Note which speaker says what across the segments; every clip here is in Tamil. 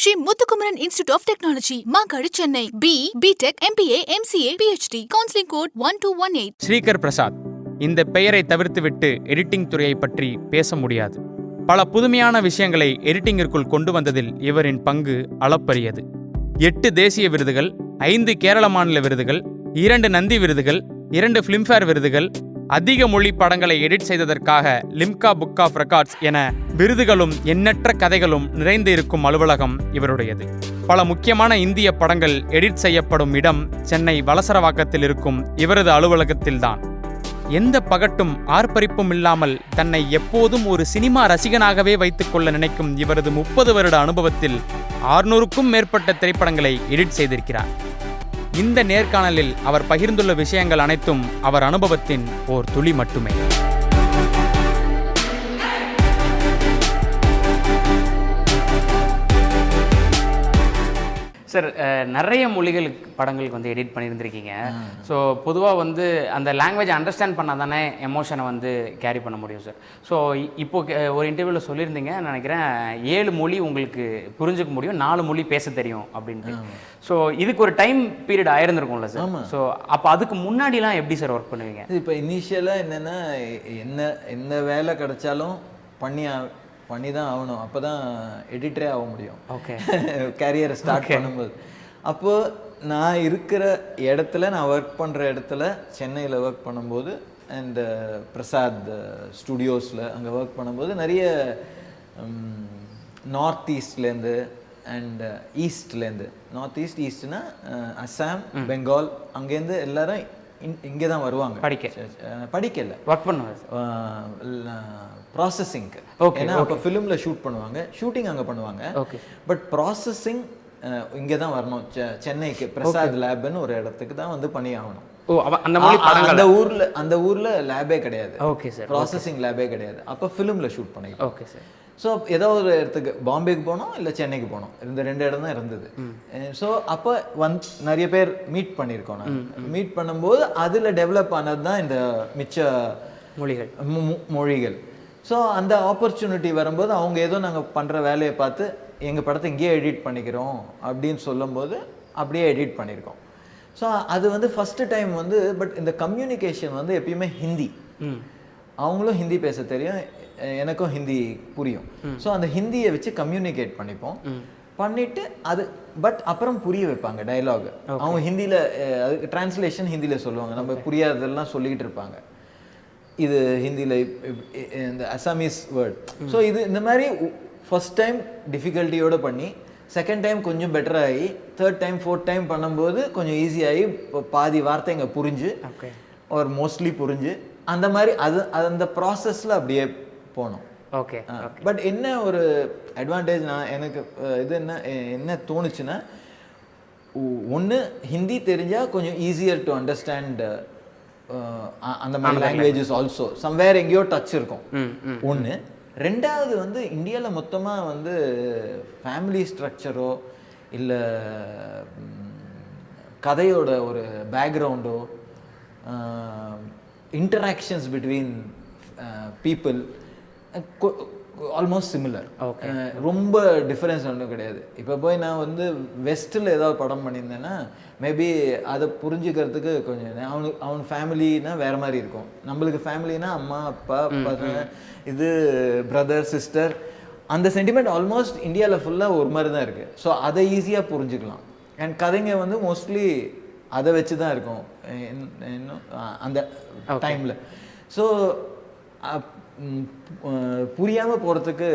Speaker 1: Sri Muthukumaran Institute of Technology, Makadi, Chennai. BE, BTech, MPA, MCA, PhD. Counseling code 1218.
Speaker 2: Srikar Prasad. இந்த பெயரை தவிர்த்துவிட்டு எடிட்டிங் துறையை பற்றி பேச முடியாது. பல புதுமையான விஷயங்களை எடிட்டிங்கிற்குள் கொண்டு வந்ததில் இவரின் பங்கு அளப்பரியது. 8 தேசிய விருதுகள், 5 கேரள மாநில விருதுகள், 2 நந்தி விருதுகள், 2 ஃபிலிம்ஃபேர் விருதுகள், அதிக மொழி படங்களை எடிட் செய்ததற்காக லிம்கா புக் ஆஃப் ரெக்கார்ட்ஸ் என விருதுகளும் எண்ணற்ற கதைகளும் நிறைந்து இருக்கும் அலுவலகம் இவருடையது. பல முக்கியமான இந்திய படங்கள் எடிட் செய்யப்படும் இடம் சென்னை வலசரவாக்கத்தில் இருக்கும் இவரது அலுவலகத்தில்தான். எந்த பகட்டும் ஆர்ப்பரிப்பும் இல்லாமல் தன்னை எப்போதும் ஒரு சினிமா ரசிகனாகவே வைத்துக் கொள்ள நினைக்கும் இவரது 30 வருட அனுபவத்தில் 600க்கும் மேற்பட்ட திரைப்படங்களை எடிட் செய்திருக்கிறார். இந்த நேர்காணலில் அவர் பகிர்ந்துள்ள விஷயங்கள் அனைத்தும் அவர் அனுபவத்தின் ஓர் துளி மட்டுமே. சார், நிறைய மொழிகளுக்கு படங்களுக்கு வந்து எடிட் பண்ணியிருந்திருக்கீங்க. ஸோ பொதுவாக வந்து அந்த லாங்குவேஜ் அண்டர்ஸ்டாண்ட் பண்ணால் தானே எமோஷனை வந்து கேரி பண்ண முடியும் சார். ஸோ இப்போது ஒரு இன்டர்வியூவில் சொல்லியிருந்தீங்க, நினைக்கிறேன் 7 மொழி உங்களுக்கு புரிஞ்சுக்க முடியும், 4 மொழி பேச தெரியும் அப்படின்ட்டு. ஸோ இதுக்கு ஒரு டைம் பீரியட் ஆயிருந்திருக்கும்ல சார். ஸோ அப்போ அதுக்கு முன்னாடிலாம் எப்படி சார் ஒர்க் பண்ணுவீங்க?
Speaker 3: இப்போ இனிஷியலாக என்னென்னா என்ன வேலை கிடைச்சாலும் பண்ணி தான் ஆகணும். அப்போ தான் எடிட்டரே ஆக முடியும். ஓகே, கேரியரை ஸ்டார்ட் பண்ணும்போது. அப்போது நான் இருக்கிற இடத்துல, நான் ஒர்க் பண்ணுற இடத்துல சென்னையில் ஒர்க் பண்ணும்போது அண்ட் பிரசாத் ஸ்டுடியோஸில் அங்கே ஒர்க் பண்ணும்போது நிறைய நார்த் ஈஸ்ட்லேருந்து அண்ட் ஈஸ்ட்லேருந்து, நார்த் ஈஸ்ட்னா அசாம், பெங்கால், அங்கேருந்து எல்லாரும் இங்கே தான் வருவாங்க படிக்கல
Speaker 2: ஒர்க் பண்ணுவாங்க,
Speaker 3: ப்ராசஸிங்க்கு. ஏன்னா அப்போ ஃபிலிமில் ஷூட் பண்ணுவாங்க, ஷூட்டிங் அங்கே பண்ணுவாங்க. பட் ப்ராசஸிங் இங்கே தான் வரணும், சென்னைக்கு பிரசாத் லேப்னு ஒரு இடத்துக்கு தான் வந்து பண்ணி ஆகணும். அந்த ஊரில் லேபே கிடையாது. ஓகே சார், ப்ராசஸிங் லேபே கிடையாது. அப்போ ஃபிலிமில் ஷூட் பண்ணிக்கலாம். Okay sir. ஸோ ஏதோ ஒரு இடத்துக்கு பாம்பேக்கு போனோம் இல்லை சென்னைக்கு போனோம், இந்த 2 இடம் தான் இருந்தது. ஸோ அப்போ நிறைய பேர் மீட் பண்ணியிருக்கோம். நான் மீட் பண்ணும்போது அதில் டெவலப் ஆனது தான் இந்த மிச்ச மொழிகள். ஸோ அந்த ஆப்பர்ச்சுனிட்டி வரும்போது அவங்க ஏதோ நாங்கள் பண்ணுற வேலையை பார்த்து எங்கள் படத்தை இங்கேயே எடிட் பண்ணிக்கிறோம் அப்படின்னு சொல்லும்போது அப்படியே எடிட் பண்ணியிருக்கோம். ஸோ அது வந்து ஃபஸ்ட்டு டைம் வந்து. பட் இந்த கம்யூனிகேஷன் வந்து எப்பயுமே ஹிந்தி, அவங்களும் ஹிந்தி பேச தெரியும், எனக்கும் ஹிந்தி புரியும். ஸோ அந்த ஹிந்தியை வச்சு கம்யூனிகேட் பண்ணிட்டு அது பட் அப்புறம் புரிய வைப்பாங்க டைலாக். அவங்க ஹிந்தியில் அதுக்கு டிரான்ஸ்லேஷன் ஹிந்தியில் சொல்லுவாங்க, நம்ம புரியாததெல்லாம் சொல்லிக்கிட்டு இருப்பாங்க. இது ஹிந்தியில் இந்த அசாமீஸ் வேர்ட். ஸோ இது இந்த மாதிரி ஃபர்ஸ்ட் டைம் டிஃபிகல்ட்டியோடு பண்ணி, செகண்ட் டைம் கொஞ்சம் பெட்டர் ஆகி, தேர்ட் டைம் ஃபோர்த் டைம் பண்ணும்போது கொஞ்சம் ஈஸியாகி பாதி வார்த்தைங்க புரிஞ்சு ஒரு மோஸ்ட்லி புரிஞ்சு அந்த மாதிரி அந்த ப்ராசஸில் அப்படியே போனோம். ஓகே. பட் என்ன ஒரு அட்வான்டேஜ் நான் எனக்கு இது என்ன தோணுச்சுன்னா, ஒன்று ஹிந்தி தெரிஞ்சால் கொஞ்சம் ஈஸியர் டு அண்டர்ஸ்டாண்ட் அந்த மாதிரி லாங்குவேஜஸ் ஆல்சோ சம்வேர் எங்கேயோ டச் இருக்கும். ஒன்று. ரெண்டாவது வந்து இந்தியாவில் மொத்தமாக வந்து ஃபேமிலி ஸ்ட்ரக்சரோ இல்லை கதையோட ஒரு பேக்ரவுண்டோ interactions between people almost similar. ரொம்ப டிஃப்ரென்ஸ் ஒன்றும் கிடையாது. இப்போ போய் நான் வந்து வெஸ்ட்டில் ஏதாவது படம் பண்ணியிருந்தேன்னா மேபி அதை புரிஞ்சுக்கிறதுக்கு கொஞ்சம் அவன் ஃபேமிலினா வேறு மாதிரி இருக்கும். நம்மளுக்கு ஃபேமிலினா அம்மா அப்பா பசங்க, இது பிரதர் சிஸ்டர், அந்த சென்டிமெண்ட் ஆல்மோஸ்ட் இந்தியாவில் ஃபுல்லாக ஒரு மாதிரி தான் இருக்குது. ஸோ அதை ஈஸியாக புரிஞ்சுக்கலாம். அண்ட் கதைங்க வந்து மோஸ்ட்லி அதை வச்சு தான் இருக்கும் இன்னும் அந்த டைமில். ஸோ புரியாமல் போகிறதுக்கு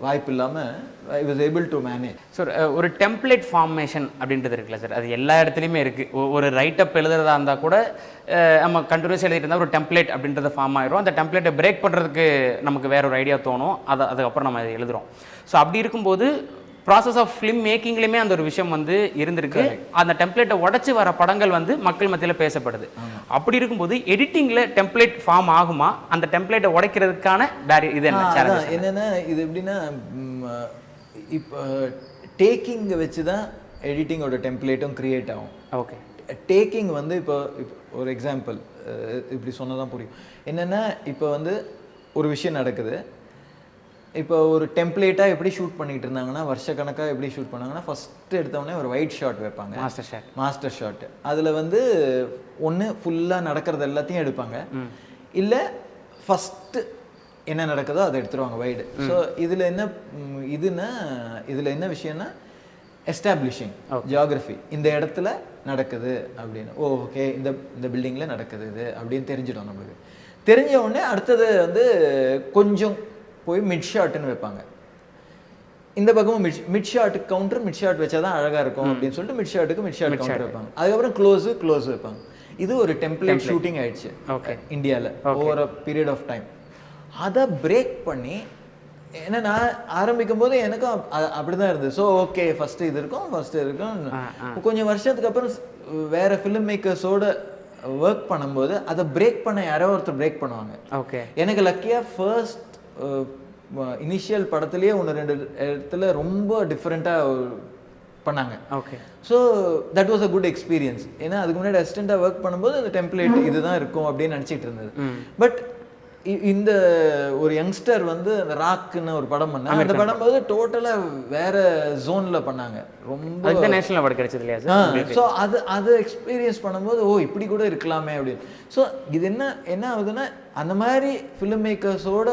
Speaker 3: வாய்ப்பு இல்லாமல் I was able to manage.
Speaker 2: Sir, ஒரு டெம்ப்ளேட் ஃபார்மேஷன் அப்படின்றது இருக்குல்ல சார், அது எல்லா இடத்துலையுமே இருக்குது. ஒரு ரைட்டப் எழுதுறதா இருந்தால் கூட நம்ம கண்டினியூஸ் எழுதிட்டு இருந்தால் ஒரு டெம்ப்ளேட் அப்படின்றது ஃபார்ம் ஆகிரும். அந்த டெம்ப்ளேட்டை பிரேக் பண்ணுறதுக்கு நமக்கு வேற ஒரு ஐடியா தோணும், அதுக்கப்புறம் நம்ம எழுதுகிறோம். ஸோ அப்படி இருக்கும்போது ப்ராசஸ் ஆஃப் ஃபிலிம் மேக்கிங்லேயுமே அந்த ஒரு விஷயம் வந்து இருந்திருக்கு. அந்த டெம்ப்ளேட்டை உடச்சி வர படங்கள் வந்து மக்கள் மத்தியில் பேசப்படுது. அப்படி இருக்கும்போது எடிட்டிங்கில் டெம்ப்ளேட் ஃபார்ம் ஆகுமா? அந்த டெம்ப்ளேட்டை உடைக்கிறதுக்கான இது
Speaker 3: என்னென்னா, இது எப்படின்னா இப்போ டேக்கிங்கை வச்சு தான் எடிட்டிங்கோட டெம்ப்ளேட்டும் க்ரியேட் ஆகும். ஓகே. டேக்கிங் வந்து இப்போ ஒரு எக்ஸாம்பிள் இப்படி சொன்னதான் புரியும். என்னென்னா, இப்போ வந்து ஒரு விஷயம் நடக்குது, இப்போ ஒரு டெம்ப்ளேட்டாக எப்படி ஷூட் பண்ணிட்டு இருந்தாங்கன்னா வருஷக்கணக்காக எப்படி ஷூட் பண்ணாங்கன்னா ஃபஸ்ட்டு எடுத்தவொடனே ஒரு ஒயிட் ஷாட் வைப்பாங்க, மாஸ்டர் ஷாட். அதில் வந்து ஒன்று ஃபுல்லாக நடக்கிறது எல்லாத்தையும் எடுப்பாங்க, இல்லை ஃபஸ்ட்டு என்ன நடக்குதோ அதை எடுத்துருவாங்க வைடு. ஸோ இதில் என்ன விஷயம்னா எஸ்டாப்ளிஷிங் ஜியாகிரஃபி, இந்த இடத்துல நடக்குது அப்படின்னு, ஓகே இந்த பில்டிங்கில் நடக்குது இது அப்படின்னு தெரிஞ்சிடும் நம்மளுக்கு. தெரிஞ்ச உடனே அடுத்தது வந்து கொஞ்சம் போய் மிட் ஷாட்டுன்னு வைப்பாங்க. இந்த பக்கமும் மிட் ஷாட்டுக்கு கவுண்டர், மிட் ஷாட் வச்சா தான் அழகாக இருக்கும் அப்படின்னு சொல்லிட்டு மிட் ஷாட்டுக்கு மிட் ஷாட் கவுண்டர் வைப்பாங்க. அதுக்கப்புறம் க்ளோஸ் வைப்பாங்க. இது ஒரு டெம்ப்ளேட் ஷூட்டிங் ஆயிடுச்சு இந்தியாவில் over a period of time. அதை பிரேக் பண்ணி ஏன்னா நான் ஆரம்பிக்கும் போது எனக்கும் அப்படிதான் இருந்தது. ஸோ ஓகே ஃபர்ஸ்ட் இது இருக்கும். கொஞ்சம் வருஷத்துக்கு அப்புறம் வேற ஃபிலிம் மேக்கர்ஸோட ஒர்க் பண்ணும்போது அதை பிரேக் பண்ண யாரோ ஒருத்தர் பிரேக் பண்ணுவாங்க. ஓகே, எனக்கு லக்கியா ஃபர்ஸ்ட் இனிஷியல் படத்துலேயே 1-2 இடத்துல ரொம்ப டிஃப்ரெண்ட்டாக பண்ணாங்க. Okay, so that was a good experience. ஏன்னா அதுக்கு முன்னாடி அசிஸ்டண்ட்டாக ஒர்க் பண்ணும்போது அந்த டெம்ப்ளேட் இதுதான் இருக்கும் அப்படின்னு நினச்சிட்டு இருந்தது. பட் இந்த ஒரு யங்ஸ்டர் வந்து அந்த ராக்குன்னு ஒரு படம் பண்ணாங்க. அந்த படம் போது டோட்டலாக வேற ஜோனில் பண்ணாங்க, ரொம்ப
Speaker 4: நேஷனல் அவார்டு கிடைச்சது இல்லையா சார்?
Speaker 3: ஸோ அது எக்ஸ்பீரியன்ஸ் பண்ணும்போது இப்படி கூட இருக்கலாமே அப்படின்னு. ஸோ இது என்ன ஆகுதுன்னா அந்த மாதிரி ஃபிலிம் மேக்கர்ஸோட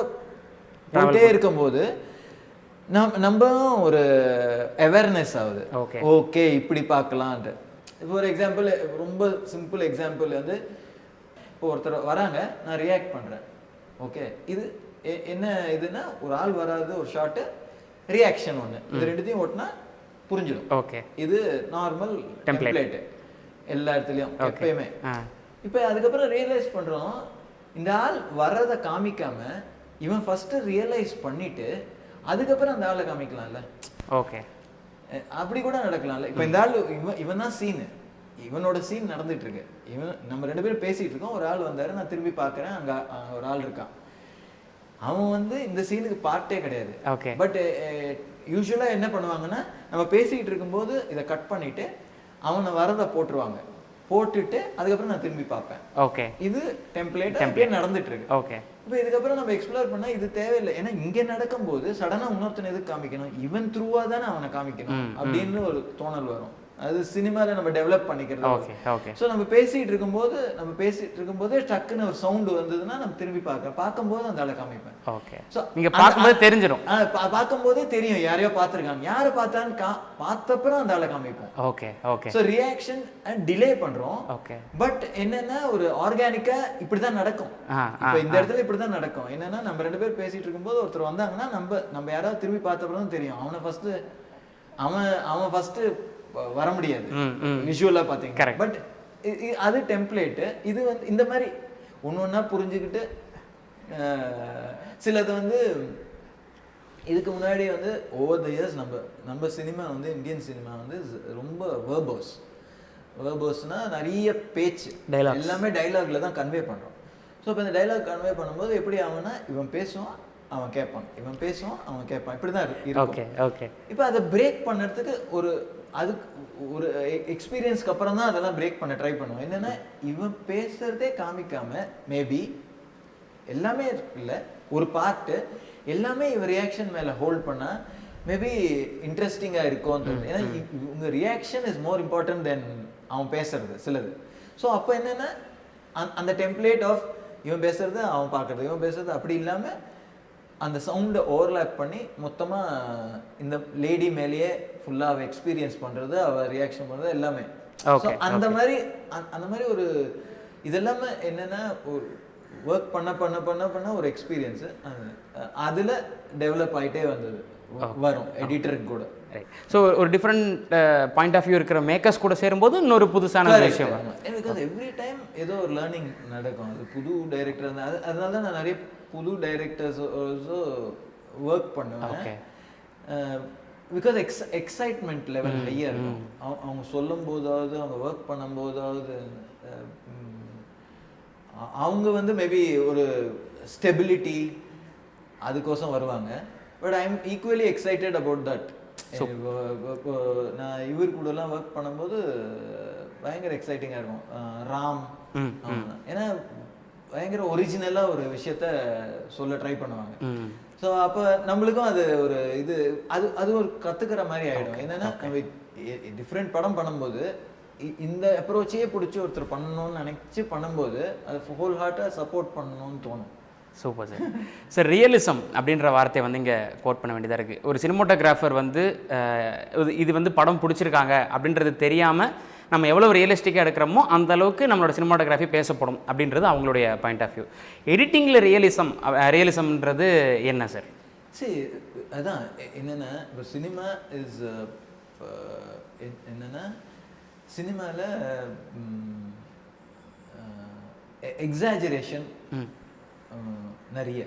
Speaker 3: போயிட்டே இருக்கும்போது நம்ம ஒரு அவேர்னஸ் ஆகுது. ஓகே இப்படி பார்க்கலான்ட்டு. இப்போ ஒரு எக்ஸாம்பிள், ரொம்ப சிம்பிள் எக்ஸாம்பிள் வந்து இப்போ ஒருத்தர் வராங்க, நான் ரியாக்ட் பண்ணுறேன். ஓகே, இது என்ன இதுன்னா ஒரு ஆள் வராது, ஒரு ஷாட்டு, ரியாக்ஷன் ஒன்று, இது ரெண்டுத்தையும் ஓட்டினா புரிஞ்சிடும். ஓகே, இது நார்மல் டெம்ப்ளேட் எல்லா இடத்துலையும் எப்பயுமே. இப்போ அதுக்கப்புறம் ரியலைஸ் பண்ணுறோம், இந்த ஆள் வர்றதை காமிக்காம இவன் ஃபர்ஸ்ட் ரியலைஸ் பண்ணிட்டு அதுக்கப்புறம் அந்த ஆளை காமிக்கலாம்ல. ஓகே, அப்படி கூட நடக்கலாம்ல. இப்போ இந்த ஆள் இவன் தான் சீனு, இவனோட சீன் நடந்துட்டு இருக்கு, நம்ம 2 பேரும் பேசிட்டு இருக்கோம், ஒரு ஆள் வந்தாரு, நான் திரும்பி பார்க்கறேன், அங்க ஒரு ஆள் இருக்கான், அவன் வந்து இந்த சீனுக்கு பார்ட்டே கிடையாது. பட் யூஸ்வலா என்ன பண்ணுவாங்கன்னா நம்ம பேசிக்கிட்டு இருக்கும்போது இதை கட் பண்ணிட்டு அவனை வரதை போட்டுருவாங்க, போட்டுட்டு அதுக்கப்புறம் நான் திரும்பி பார்ப்பேன். ஓகே, இது டெம்ப்ளேட் அப்படியே நடந்துட்டு இருக்கு. ஓகே, இப்போ இதுக்கப்புறம் நம்ம எக்ஸ்ப்ளோர் பண்ணா இது தேவையில்லை. ஏன்னா இங்க நடக்கும்போது சடனா இன்னொருத்தனை எதுக்கு காமிக்கணும், இவன் த்ரூவா தானே அவனை காமிக்கணும் அப்படின்னு ஒரு தோணல் வரும். அது சினிமால நம்ம டெவலப் பண்ணிக்கிறது. Okay okay. ஸோ நம்ம பேசிட்டு இருக்கும்போது டக்குன்னு ஒரு சவுண்ட் வந்ததுன்னா நம்ம திரும்பி பார்க்கும்போது அந்த ஆளை காமிப்பேன். ஓகே, ஸோ
Speaker 4: நீங்க பார்க்கும்போது தெரிஞ்சிடும்,
Speaker 3: பார்க்கும்போதே தெரியும் யாரையோ பார்த்துருக்காங்க, யாரை பார்த்தான்னு பார்த்தப்பறம் அந்த ஆளை காமிப்போம். Okay okay. So reaction and delay பண்றோம். ஓகே, பட் என்னன்னா ஒரு ஆர்கானிக்கா இப்படிதான் நடக்கும். இப்போ இந்த இடத்துல இப்படிதான் நடக்கும். என்னன்னா நம்ம 2 பேர் பேசிட்டு இருக்கும்போது ஒருத்தர் வந்தாங்கன்னா நம்ம யாராவது திரும்பி பார்த்தப்பறம் தான் தெரியும் அவன் ஃபர்ஸ்ட் வர முடியாது விஷுவலா பாத்தீங்க. பட் அது டெம்ப்ளேட். இது வந்து இந்த மாதிரி ஒன்னொன்னா புரிஞ்சுக்கிட்டு சிலது வந்து இதுக்கு முன்னாடி வந்து ஓவர் த இயர்ஸ் நம்ம சினிமா வந்து இந்தியன் சினிமா வந்து ரொம்ப வேர்போஸ்னா நிறைய பேச்சு, எல்லாமே டைலாக்ல தான் கன்வே பண்றோம். ஸோ இப்போ இந்த டைலாக் கன்வே பண்ணும்போது எப்படி ஆகும்னா இவன் பேசுவான் அவன் கேட்பான், இவன் பேசுவான் அவன் கேட்பான், இப்படிதான் இருக்கும். இப்போ அதை பிரேக் பண்ணுறதுக்கு அதுக்கு ஒரு எக்ஸ்பீரியன்ஸ்க்கு அப்புறம் தான் அதெல்லாம் பிரேக் பண்ண ட்ரை பண்ணுவோம். என்னன்னா இவன் பேசுறதே காமிக்காம மேபி எல்லாமே இல்லை, ஒரு பார்ட்டு எல்லாமே இவன் ரியாக்ஷன் மேல ஹோல்ட் பண்ணா மேபி இன்ட்ரெஸ்டிங்கா இருக்கும். ஏன்னா உங்க reaction is more important then அவன் பேசுறது சிலது. ஸோ அப்போ என்னன்னா அந்த டெம்ப்ளேட் ஆஃப் இவன் பேசுறது அவன் பார்க்கறது, இவன் பேசுறது அப்படி இல்லாம அந்த சவுண்டை ஓவர்லேப் பண்ணி மொத்தமாக இந்த லேடி மேலேயே ஃபுல்லாக அவள் எக்ஸ்பீரியன்ஸ் பண்ணுறது, அவள் ரியாக்ஷன் பண்ணுறது எல்லாமே. அந்த மாதிரி ஒரு இதெல்லாமே என்னென்னா ஒரு ஒர்க் பண்ண ஒரு எக்ஸ்பீரியன்ஸு அதில் டெவலப் ஆகிட்டே வந்தது வரும் எடிட்டருக்கு கூட.
Speaker 4: ஸோ ஒரு டிஃப்ரெண்ட் பாயிண்ட் ஆஃப் வியூ இருக்கிற மேக்கர்ஸ் கூட சேரும்போது இன்னொரு புதுசான விஷயம்.
Speaker 3: எனக்கு அது எவ்ரி டைம் ஏதோ ஒரு லேர்னிங் நடக்கும். அது புது டைரக்டர் இருந்தால் அதனால தான் நான் நிறைய புது டைரக்டர்ஸ் ஒர்க் பண்ணுவேன். பிகாஸ் எக்ஸைட்மெண்ட் லெவல் ஹையாக இருக்கும். அவங்க சொல்லும் போதாவது அவங்க ஒர்க் பண்ணும் போதாவது அவங்க வந்து மேபி ஒரு ஸ்டெபிலிட்டி அதுக்கோசம் வருவாங்க. But I am equally excited about that. நான் இவர் கூடலாம் ஒர்க் பண்ணும்போது பயங்கர எக்ஸைட்டிங்காக இருக்கும். ராம், ஏன்னா பயங்கர ஒரிஜினலாக ஒரு விஷயத்த சொல்ல ட்ரை பண்ணுவாங்க. ஸோ அப்போ நம்மளுக்கும் அது ஒரு இது அது அது ஒரு கற்றுக்கிற மாதிரி ஆகிடும். என்னென்னா டிஃப்ரெண்ட் படம் பண்ணும்போது இந்த அப்ரோச்சையே பிடிச்சி ஒருத்தர் பண்ணணும்னு நினச்சி பண்ணும்போது அது ஹோல் ஹார்ட்டாக சப்போர்ட் பண்ணணும்னு தோணும்.
Speaker 4: Super sir. சார் ரியலிசம் அப்படின்ற வார்த்தையை வந்து இங்கே கோட் பண்ண வேண்டியதாக இருக்குது. ஒரு சினிமோட்டோகிராஃபர் வந்து இது வந்து படம் பிடிச்சிருக்காங்க அப்படின்றது தெரியாமல் நம்ம எவ்வளோ ரியலிஸ்டிக்காக எடுக்கிறோமோ அந்த அளவுக்கு நம்மளோட சினிமாட்டோகிராஃபி பேசப்படும் அப்படின்றது அவங்களுடைய பாயிண்ட் ஆஃப் வியூ. எடிட்டிங்கில் ரியலிசம்ன்றது என்ன சார்?
Speaker 3: சரி, அதான் என்னென்னா இப்போ சினிமா இஸ் என்னென்னா சினிமாவில் எக்ஸாஜரேஷன் நிறைய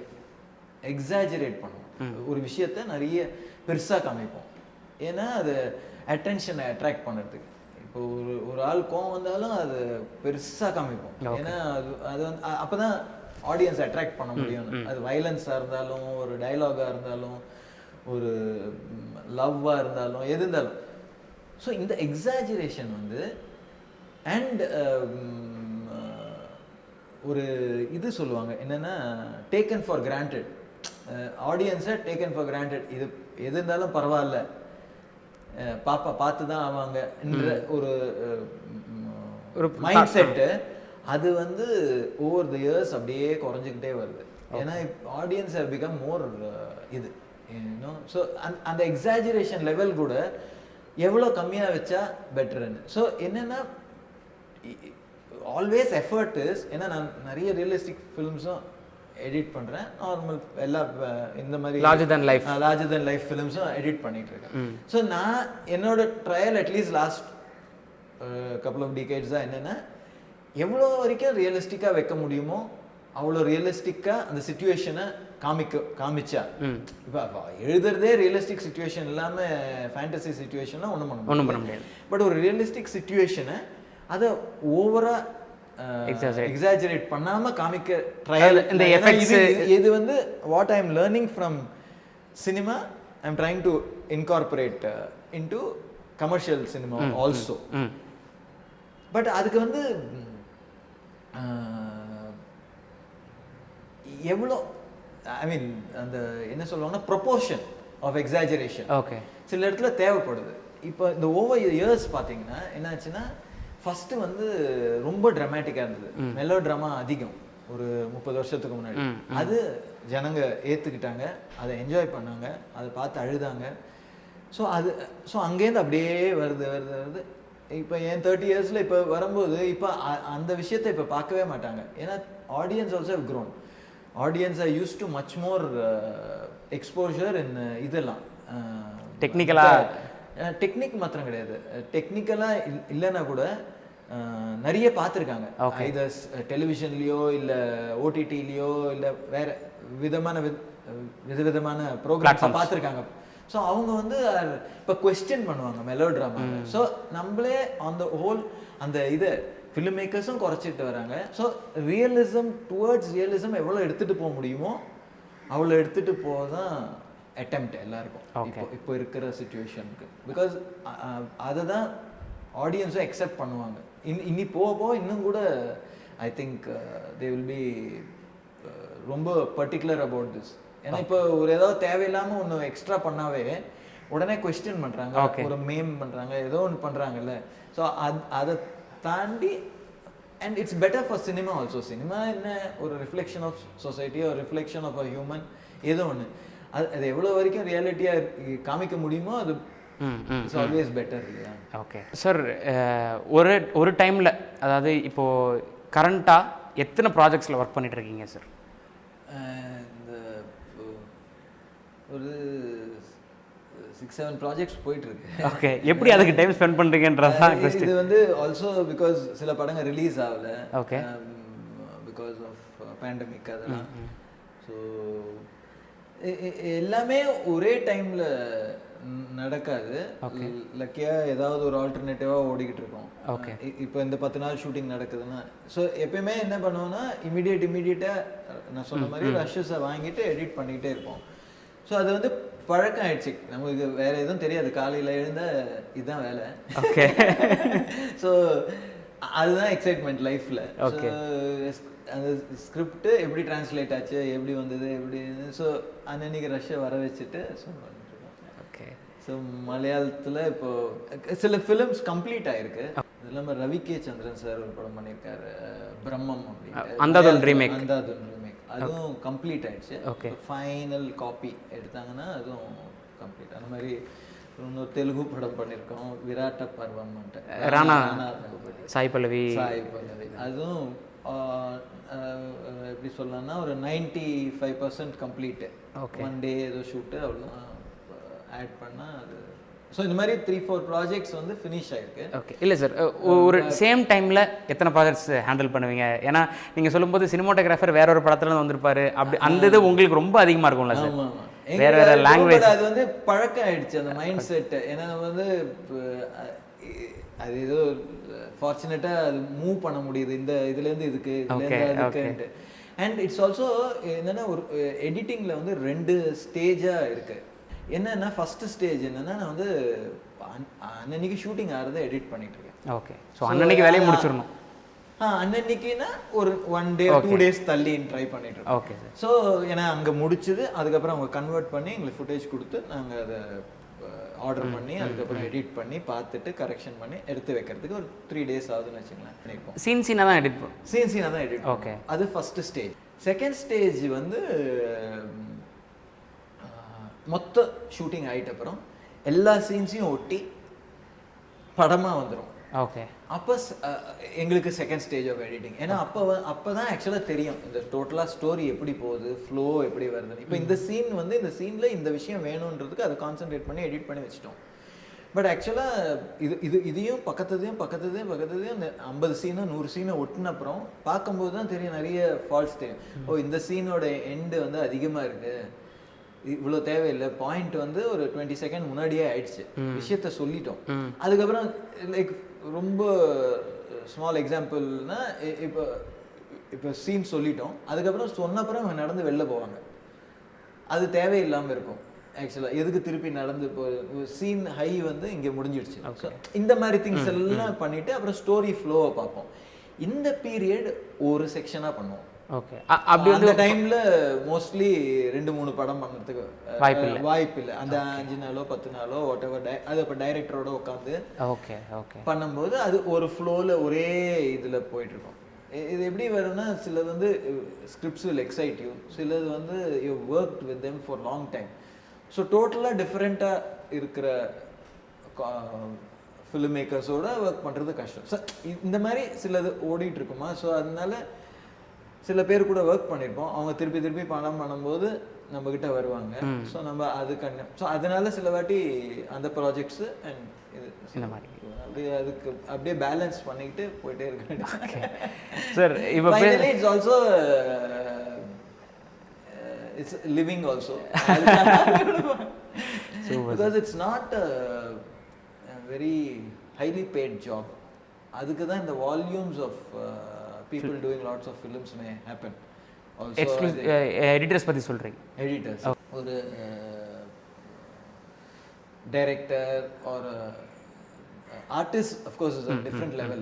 Speaker 3: எக்ஸாஜரேட் பண்ணுவோம். ஒரு விஷயத்த நிறைய பெருசாக காமிப்போம். ஏன்னா அது அட்டென்ஷனை அட்ராக்ட் பண்ணுறதுக்கு. இப்போ ஒரு ஆள் கோவம் வந்தாலும் அது பெருசாக காமிப்போம். ஏன்னா அது வந்து அப்போ தான் ஆடியன்ஸ் அட்ராக்ட் பண்ண முடியும். அது வயலன்ஸாக இருந்தாலும், ஒரு டைலாகாக இருந்தாலும், ஒரு லவ்வாக இருந்தாலும், எது இருந்தாலும். ஸோ இந்த எக்ஸாஜரேஷன் வந்து அண்ட் ஒரு இது சொல்லுவாங்க என்னென்னா டேக்கன் ஃபார் கிராண்டட். ஆடியன்ஸை டேக்கன் ஃபார் கிராண்டட். இது எது இருந்தாலும் பரவாயில்ல, பாப்பா பார்த்து தான் ஆவாங்கன்ற ஒரு மைண்ட் செட்டு அது வந்து ஓவர் த இயர்ஸ் அப்படியே குறைஞ்சிக்கிட்டே வருது. ஏன்னா ஆடியன்ஸ் ஹவ் பிகம் மோர் இது யூனோ. ஸோ அந்த எக்ஸாஜரேஷன் லெவல் கூட எவ்வளோ கம்மியாக வச்சா பெட்டர்ன்னு. ஸோ என்னென்னா ஆல்வேஸ் எஃபர்ட் இஸ். ஏன்னா நான் நிறைய ரியலிஸ்டிக் ஃபிலிம்ஸும் எடிட் பண்ணுறேன். நார்மல் எல்லா இந்த மாதிரி லார்ஜர் தென் லைஃப் ஃபிலிம்ஸும் எடிட் பண்ணிட்டு இருக்கேன். ஸோ நான் என்னோட trial at least last couple of decades தான் என்னென்னா எவ்வளோ வரைக்கும் ரியலிஸ்டிக்காக வைக்க முடியுமோ அவ்வளோ ரியலிஸ்டிக்காக அந்த சிச்சுவேஷனை காமிச்சா. இப்போ எழுதுறதே ரியலிஸ்டிக் சிச்சுவேஷன் இல்லாமல் ஃபேண்டசி சிச்சுவேஷன்லாம் ஒன்றும் பண்ண முடியாது. பட் ஒரு ரியலிஸ்டிக் சிச்சுவேஷனை அதை ஓவராக எக்ஸாஜரேட் பண்ணாம காமிக்க ட்ரையல். இந்த எஃபெக்ட்ஸ் இது வந்து what I am learning from cinema. I am trying to incorporate into commercial cinema also. But அதுக்கு வந்து எவ்வளோ ஐ மீன் அந்த என்ன சொல்லுவாங்கன்னா ப்ரொபோர்ஷன் ஆஃப் எக்ஸாஜரேஷன் சில இடத்துல தேவைப்படுது. இப்போ இந்த ஓவர் இயர்ஸ் பார்த்தீங்கன்னா என்னாச்சுன்னா ஃபஸ்ட்டு வந்து ரொம்ப ட்ராமேட்டிக்காக இருந்தது. மெலோ ட்ராமா அதிகம் ஒரு 30 வருஷத்துக்கு முன்னாடி. அது ஜனங்க ஏற்றுக்கிட்டாங்க, அதை என்ஜாய் பண்ணாங்க, அதை பார்த்து அழுதாங்க. ஸோ அங்கேருந்து அப்படியே வருது. இப்போ என் 30 இயர்ஸில் இப்போ வரும்போது இப்போ அந்த விஷயத்தை இப்போ பார்க்கவே மாட்டாங்க. ஏன்னா audience also have grown. Audience are use to much more exposure in இதெல்லாம் டெக்னிக் மாத்திரம் கிடையாது. டெக்னிக்கலாக இல்லைன்னா கூட நிறைய பார்த்துருக்காங்க. ஐதர் டெலிவிஷன்லேயோ இல்லை ஓடிடிலேயோ இல்லை வேற விதவிதமான ப்ரோக்ராம்ஸை பார்த்துருக்காங்க. ஸோ அவங்க வந்து இப்போ கொஸ்டின் பண்ணுவாங்க மெலோ ட்ராமா. ஸோ நம்மளே ஆன் த ஹோல் அந்த இதை ஃபிலிம் மேக்கர்ஸும் குறைச்சிட்டு வராங்க. ஸோ டுவர்ட்ஸ் ரியலிசம் எவ்வளோ எடுத்துகிட்டு போக முடியுமோ அவ்வளோ எடுத்துகிட்டு போக தான் அட்டெம்ப்ட் எல்லாருக்கும் இப்போ இருக்கிற சிச்சுவேஷனுக்கு. பிகாஸ் அதை தான் ஆடியன்ஸும் அக்செப்ட் பண்ணுவாங்க. இனி போக இன்னும் கூட I think they will be ரொம்ப பர்டிகுலர் அபவுட் திஸ். ஏன்னா இப்போ ஒரு ஏதாவது தேவையில்லாமல் ஒன்று எக்ஸ்ட்ரா பண்ணாவே உடனே கொஸ்டின் பண்ணுறாங்க, ஒரு மேம் பண்ணுறாங்க, ஏதோ ஒன்று பண்ணுறாங்கல்ல. ஸோ அதை தாண்டி and it's better for cinema also. Cinema என்ன ஒரு ரிஃப்ளெக்ஷன் ஆஃப் சொசைட்டி, ஒரு ரிஃப்ளெக்ஷன் ஆஃப் அ ஹியூமன், ஏதோ ஒன்று. அது எவ்வளோ வரைக்கும் ரியாலிட்டியாக காமிக்க முடியுமோ அது இட்ஸ் ஆல்வேஸ் பெட்டர் இல்லையா?
Speaker 4: Okay sir. ஒரு டைமில் அதாவது இப்போது கரண்ட்டாக எத்தனை ப்ராஜெக்ட்ஸில் ஒர்க் பண்ணிட்டு இருக்கீங்க சார்?
Speaker 3: இந்த ஒரு 6-7 ப்ராஜெக்ட்ஸ் போயிட்டுருக்கு.
Speaker 4: ஓகே, எப்படி அதுக்கு டைம் ஸ்பெண்ட் பண்ணுறீங்கன்றதான்
Speaker 3: இது வந்து ஆல்சோ பிகாஸ் சில படங்கள் ரிலீஸ் ஆகலை.
Speaker 4: ஓகே,
Speaker 3: பிகாஸ் ஆஃப் பேண்டமிக் அதெல்லாம். ஸோ எல்லாமே ஒரே டைமில் நடக்காது. லக்கியாக ஏதாவது ஒரு ஆல்டர்னேட்டிவாக ஓடிக்கிட்டு இருக்கோம்.
Speaker 4: ஓகே,
Speaker 3: இப்போ இந்த 10 நாள் ஷூட்டிங் நடக்குதுன்னா ஸோ எப்பயுமே என்ன பண்ணுவோன்னா இமீடியட்டாக நான் சொன்ன மாதிரி ரஷ்ஷஸை வாங்கிட்டு எடிட் பண்ணிக்கிட்டே இருப்போம். ஸோ அது வந்து பழக்கம் ஆயிடுச்சு நமக்கு. வேற எதுவும் தெரியாது, காலையில் எழுந்த இதுதான் வேலை.
Speaker 4: ஓகே,
Speaker 3: ஸோ அதுதான் எக்ஸைட்மெண்ட் லைஃப்பில். அந்த ஸ்கிரிப்ட் எப்படி டிரான்ஸ்லேட் ஆச்சு, எப்படி வந்தது, எப்படி, ஸோ அன்னைக்கு ரஷ்யை வர வச்சுட்டு ஸோ
Speaker 4: ஓகே.
Speaker 3: ஸோ மலையாளத்தில் இப்போ சில ஃபிலிம்ஸ் கம்ப்ளீட் ஆயிருக்கு. அது இல்லாமல் ரவி கே சந்திரன் சார் ஒரு படம் பண்ணியிருக்காரு, பிரம்மம் அப்படின்னு,
Speaker 4: அந்தாதுன் ரீமேக்.
Speaker 3: அதுவும் கம்ப்ளீட் ஆயிடுச்சு.
Speaker 4: ஓகே.
Speaker 3: ஃபைனல் காப்பி எடுத்தாங்கன்னா அதுவும் கம்ப்ளீட். அந்த மாதிரி இன்னொரு தெலுங்கு படம் பண்ணியிருக்கோம், விராட்ட பர்வம்,
Speaker 4: ராணா சாய் பல்லவி.
Speaker 3: அதுவும் எப்படி சொல்லலாம்னா ஒரு 95% கம்ப்ளீட்டு. ஒன் டே ஏதோ ஷூட்டு அவ்வளோதான் ஆட் பண்ணால் அது. ஸோ இந்த மாதிரி 3-4 ப்ராஜெக்ட்ஸ் வந்து ஃபினிஷ் ஆயிருக்கு.
Speaker 4: ஓகே. இல்லை சார், ஒரு சேம் டைமில் எத்தனை ப்ராஜெக்ட்ஸ் ஹேண்டில் பண்ணுவீங்க? ஏன்னா நீங்கள் சொல்லும்போது சினிமாட்டோகிராஃபர் வேற ஒரு படத்துல வந்துருப்பாரு, அப்படி அந்த இது உங்களுக்கு ரொம்ப அதிகமாக இருக்கும்ல சார்? வேற வேற லாங்குவேஜ்.
Speaker 3: அது வந்து பழக்கம் ஆயிடுச்சு அந்த மைண்ட் செட். ஏன்னா நம்ம வந்து அது ஏதோ ஃபார்ச்சுனேட்டாக அது மூவ் பண்ண முடியுது இந்த இதுலேருந்து இதுக்கு, இதுலேருந்து அதுக்குன்ட்டு. அண்ட் இட்ஸ் ஆல்சோ என்னென்னா ஒரு எடிட்டிங்கில் வந்து 2 ஸ்டேஜாக இருக்குது. என்னென்னா ஃபஸ்ட்டு ஸ்டேஜ் என்னென்னா நான் வந்து அன்னன்னைக்கு ஷூட்டிங் ஆகிறத எடிட் பண்ணிட்டு இருக்கேன்.
Speaker 4: ஓகே. ஸோ அன்னன்னைக்கு வேலையை முடிச்சிடணும்.
Speaker 3: அன்னன்னைக்குன்னா ஒரு 1 day 2 days தள்ளி ட்ரை பண்ணிட்டு இருக்கோம்.
Speaker 4: Okay sir.
Speaker 3: ஸோ ஏன்னா அங்கே முடிச்சுது, அதுக்கப்புறம் அவங்க கன்வெர்ட் பண்ணி எங்களுக்கு ஃபுட்டேஜ் கொடுத்து நாங்கள் அதை ஆர்டர் பண்ணி அதுக்கப்புறம் எடிட் பண்ணி பார்த்துட்டு கரெக்ஷன் பண்ணி எடுத்து வைக்கிறதுக்கு ஒரு 3 days ஆகுதுன்னு வச்சுக்கலாம் நினைப்போம்.
Speaker 4: சீனாக தான் எடிட் பண்ணுவோம்.
Speaker 3: சீனாக தான் எடிட்.
Speaker 4: ஓகே.
Speaker 3: அது ஃபஸ்ட்டு ஸ்டேஜ். செகண்ட் ஸ்டேஜ் வந்து மொத்த ஷூட்டிங் ஆகிட்ட அப்புறம் எல்லா சீன்ஸையும் ஒட்டி படமாக வந்துடும்.
Speaker 4: ஓகே.
Speaker 3: அப்போ எங்களுக்கு செகண்ட் ஸ்டேஜ் ஆஃப் எடிட்டிங். ஏன்னா அப்போ தான் ஆக்சுவலாக தெரியும் இந்த டோட்டலாக ஸ்டோரி எப்படி போகுது, ஃப்ளோ எப்படி வருதுன்னு. இப்போ இந்த சீன் வந்து இந்த சீனில் இந்த விஷயம் வேணுன்றதுக்கு அதை கான்சென்ட்ரேட் பண்ணி எடிட் பண்ணி வச்சுட்டோம். பட் ஆக்சுவலாக இதையும் பக்கத்துதையும் இந்த 50 சீனு 100 சீனை ஒட்டின அப்புறம் பார்க்கும்போது தான் தெரியும் நிறைய ஃபால்ட்ஸ் தெரியும். ஓ இந்த சீனோட எண்டு வந்து அதிகமாக இருக்குது, இவ்வளோ தேவையில்லை, பாயிண்ட் வந்து ஒரு 20 செகண்ட் முன்னாடியே ஆயிடுச்சு, விஷயத்த சொல்லிட்டோம். அதுக்கப்புறம் லைக் ரொம்ப ஸ்மால் எக்ஸாம்பிள்னா இப்போ சீன் சொல்லிட்டோம், அதுக்கப்புறம் சொன்னப்புறம் அவங்க நடந்து வெளில போவாங்க, அது தேவையில்லாமல் இருக்கும். ஆக்சுவலாக எதுக்கு திருப்பி நடந்து இப்போ சீன் ஹை வந்து இங்கே முடிஞ்சிடுச்சு. இந்த மாதிரி திங்ஸ் எல்லாம் பண்ணிவிட்டு அப்புறம் ஸ்டோரி ஃப்ளோவை பார்ப்போம். இந்த பீரியட் ஒரு செக்ஷனாக பண்ணுவோம்.
Speaker 4: ஓகே. அப்படி
Speaker 3: அந்த டைம்ல மோஸ்ட்லி 2-3 படம் பண்ணுறதுக்கு வாய்ப்பு இல்லை. அந்த 5 நாளோ 10 நாளோ வாட் எவர் அது அப்போ டைரக்டரோட உட்காந்து பண்ணும்போது அது ஒரு ஃப்ளோவில் ஒரே இதில் போயிட்டுருக்கோம். இது எப்படி வரும்னா சிலது வந்து ஸ்கிரிப்ட்ஸ் வில் எக்ஸைட் யூ, சிலது வந்து you work with them for long time. So டோட்டலாக டிஃப்ரெண்ட்டாக இருக்கிற ஃபிலிம் மேக்கர்ஸோட ஒர்க் பண்ணுறது கஷ்டம். ஸோ இந்த மாதிரி சிலது ஓடிட்டு இருக்குமா, ஸோ அதனால சில பேர் கூட ஒர்க் பண்ணியிருப்போம், அவங்க திருப்பி படம் பண்ணும்போது நம்மக்கிட்ட வருவாங்க. ஸோ நம்ம அது ஸோ அதனால சில வாட்டி அந்த ப்ராஜெக்ட்ஸு அண்ட் இது
Speaker 4: இந்த மாதிரி
Speaker 3: அப்படியே அதுக்கு அப்படியே பேலன்ஸ் பண்ணிக்கிட்டு போயிட்டே இருக்கேன்
Speaker 4: சார். இப்போ
Speaker 3: it's also it's living also because it's not a very highly paid job. அதுக்கு தான் இந்த volumes of people doing lots of films may happen also.
Speaker 4: editors பத்தி சொல்றீங்க?
Speaker 3: editors ஒரு director or artist of course is a different level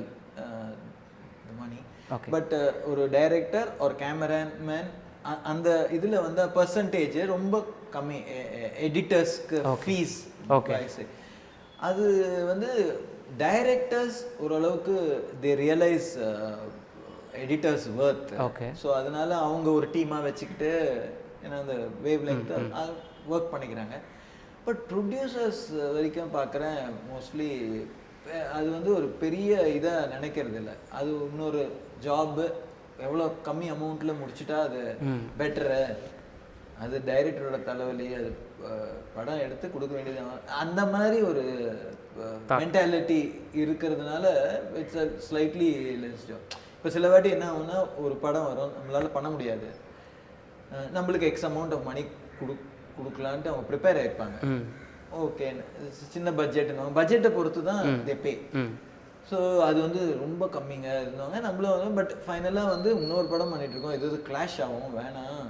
Speaker 3: the money. but ஒரு director or cameraman அந்த இதில் வந்து பர்சன்டேஜ் ரொம்ப கம்மி எடிட்டர்ஸ்க்கு ஃபீஸ். அது வந்து டைரக்டர்ஸ் ஓரளவுக்கு தே ரியலைஸ் எடிட்டர்ஸ் ஒர்த். ஸோ அதனால அவங்க ஒரு டீமாக வச்சுக்கிட்டு ஏன்னா அந்த வேவ் லெங்த் ஒர்க் பண்ணிக்கிறாங்க. பட் ப்ரொடியூசர்ஸ் வரைக்கும் பார்க்குறேன் மோஸ்ட்லி அது வந்து ஒரு பெரிய இதாக நினைக்கிறது இல்லை. அது இன்னொரு ஜாப்பு, எவ்வளோ கம்மி அமௌண்ட்டில் முடிச்சுட்டா அது பெட்டரு, அது டைரக்டரோட தலைவலி, அது படம் எடுத்து கொடுக்க வேண்டியது அந்த மாதிரி ஒரு மென்டாலிட்டி இருக்கிறதுனால it's a slightly less job. இப்போ சில வாட்டி என்ன ஆகும்னா ஒரு படம் வரும், நம்மளால் பண்ண முடியாது, நம்மளுக்கு எக்ஸ் அமௌண்ட் ஆஃப் மணி கொடுக்கலான்ட்டு அவங்க ப்ரிப்பேர் ஆகிருப்பாங்க. ஓகே சின்ன பட்ஜெட்டை பொறுத்து தான் தே பே. ஸோ அது வந்து ரொம்ப கம்மிங்க இருந்தாங்க நம்மளும் வந்து. பட் ஃபைனலாக வந்து இன்னொரு படம் பண்ணிட்டு இருக்கோம், எது கிளாஷ் ஆகும் வேணாம்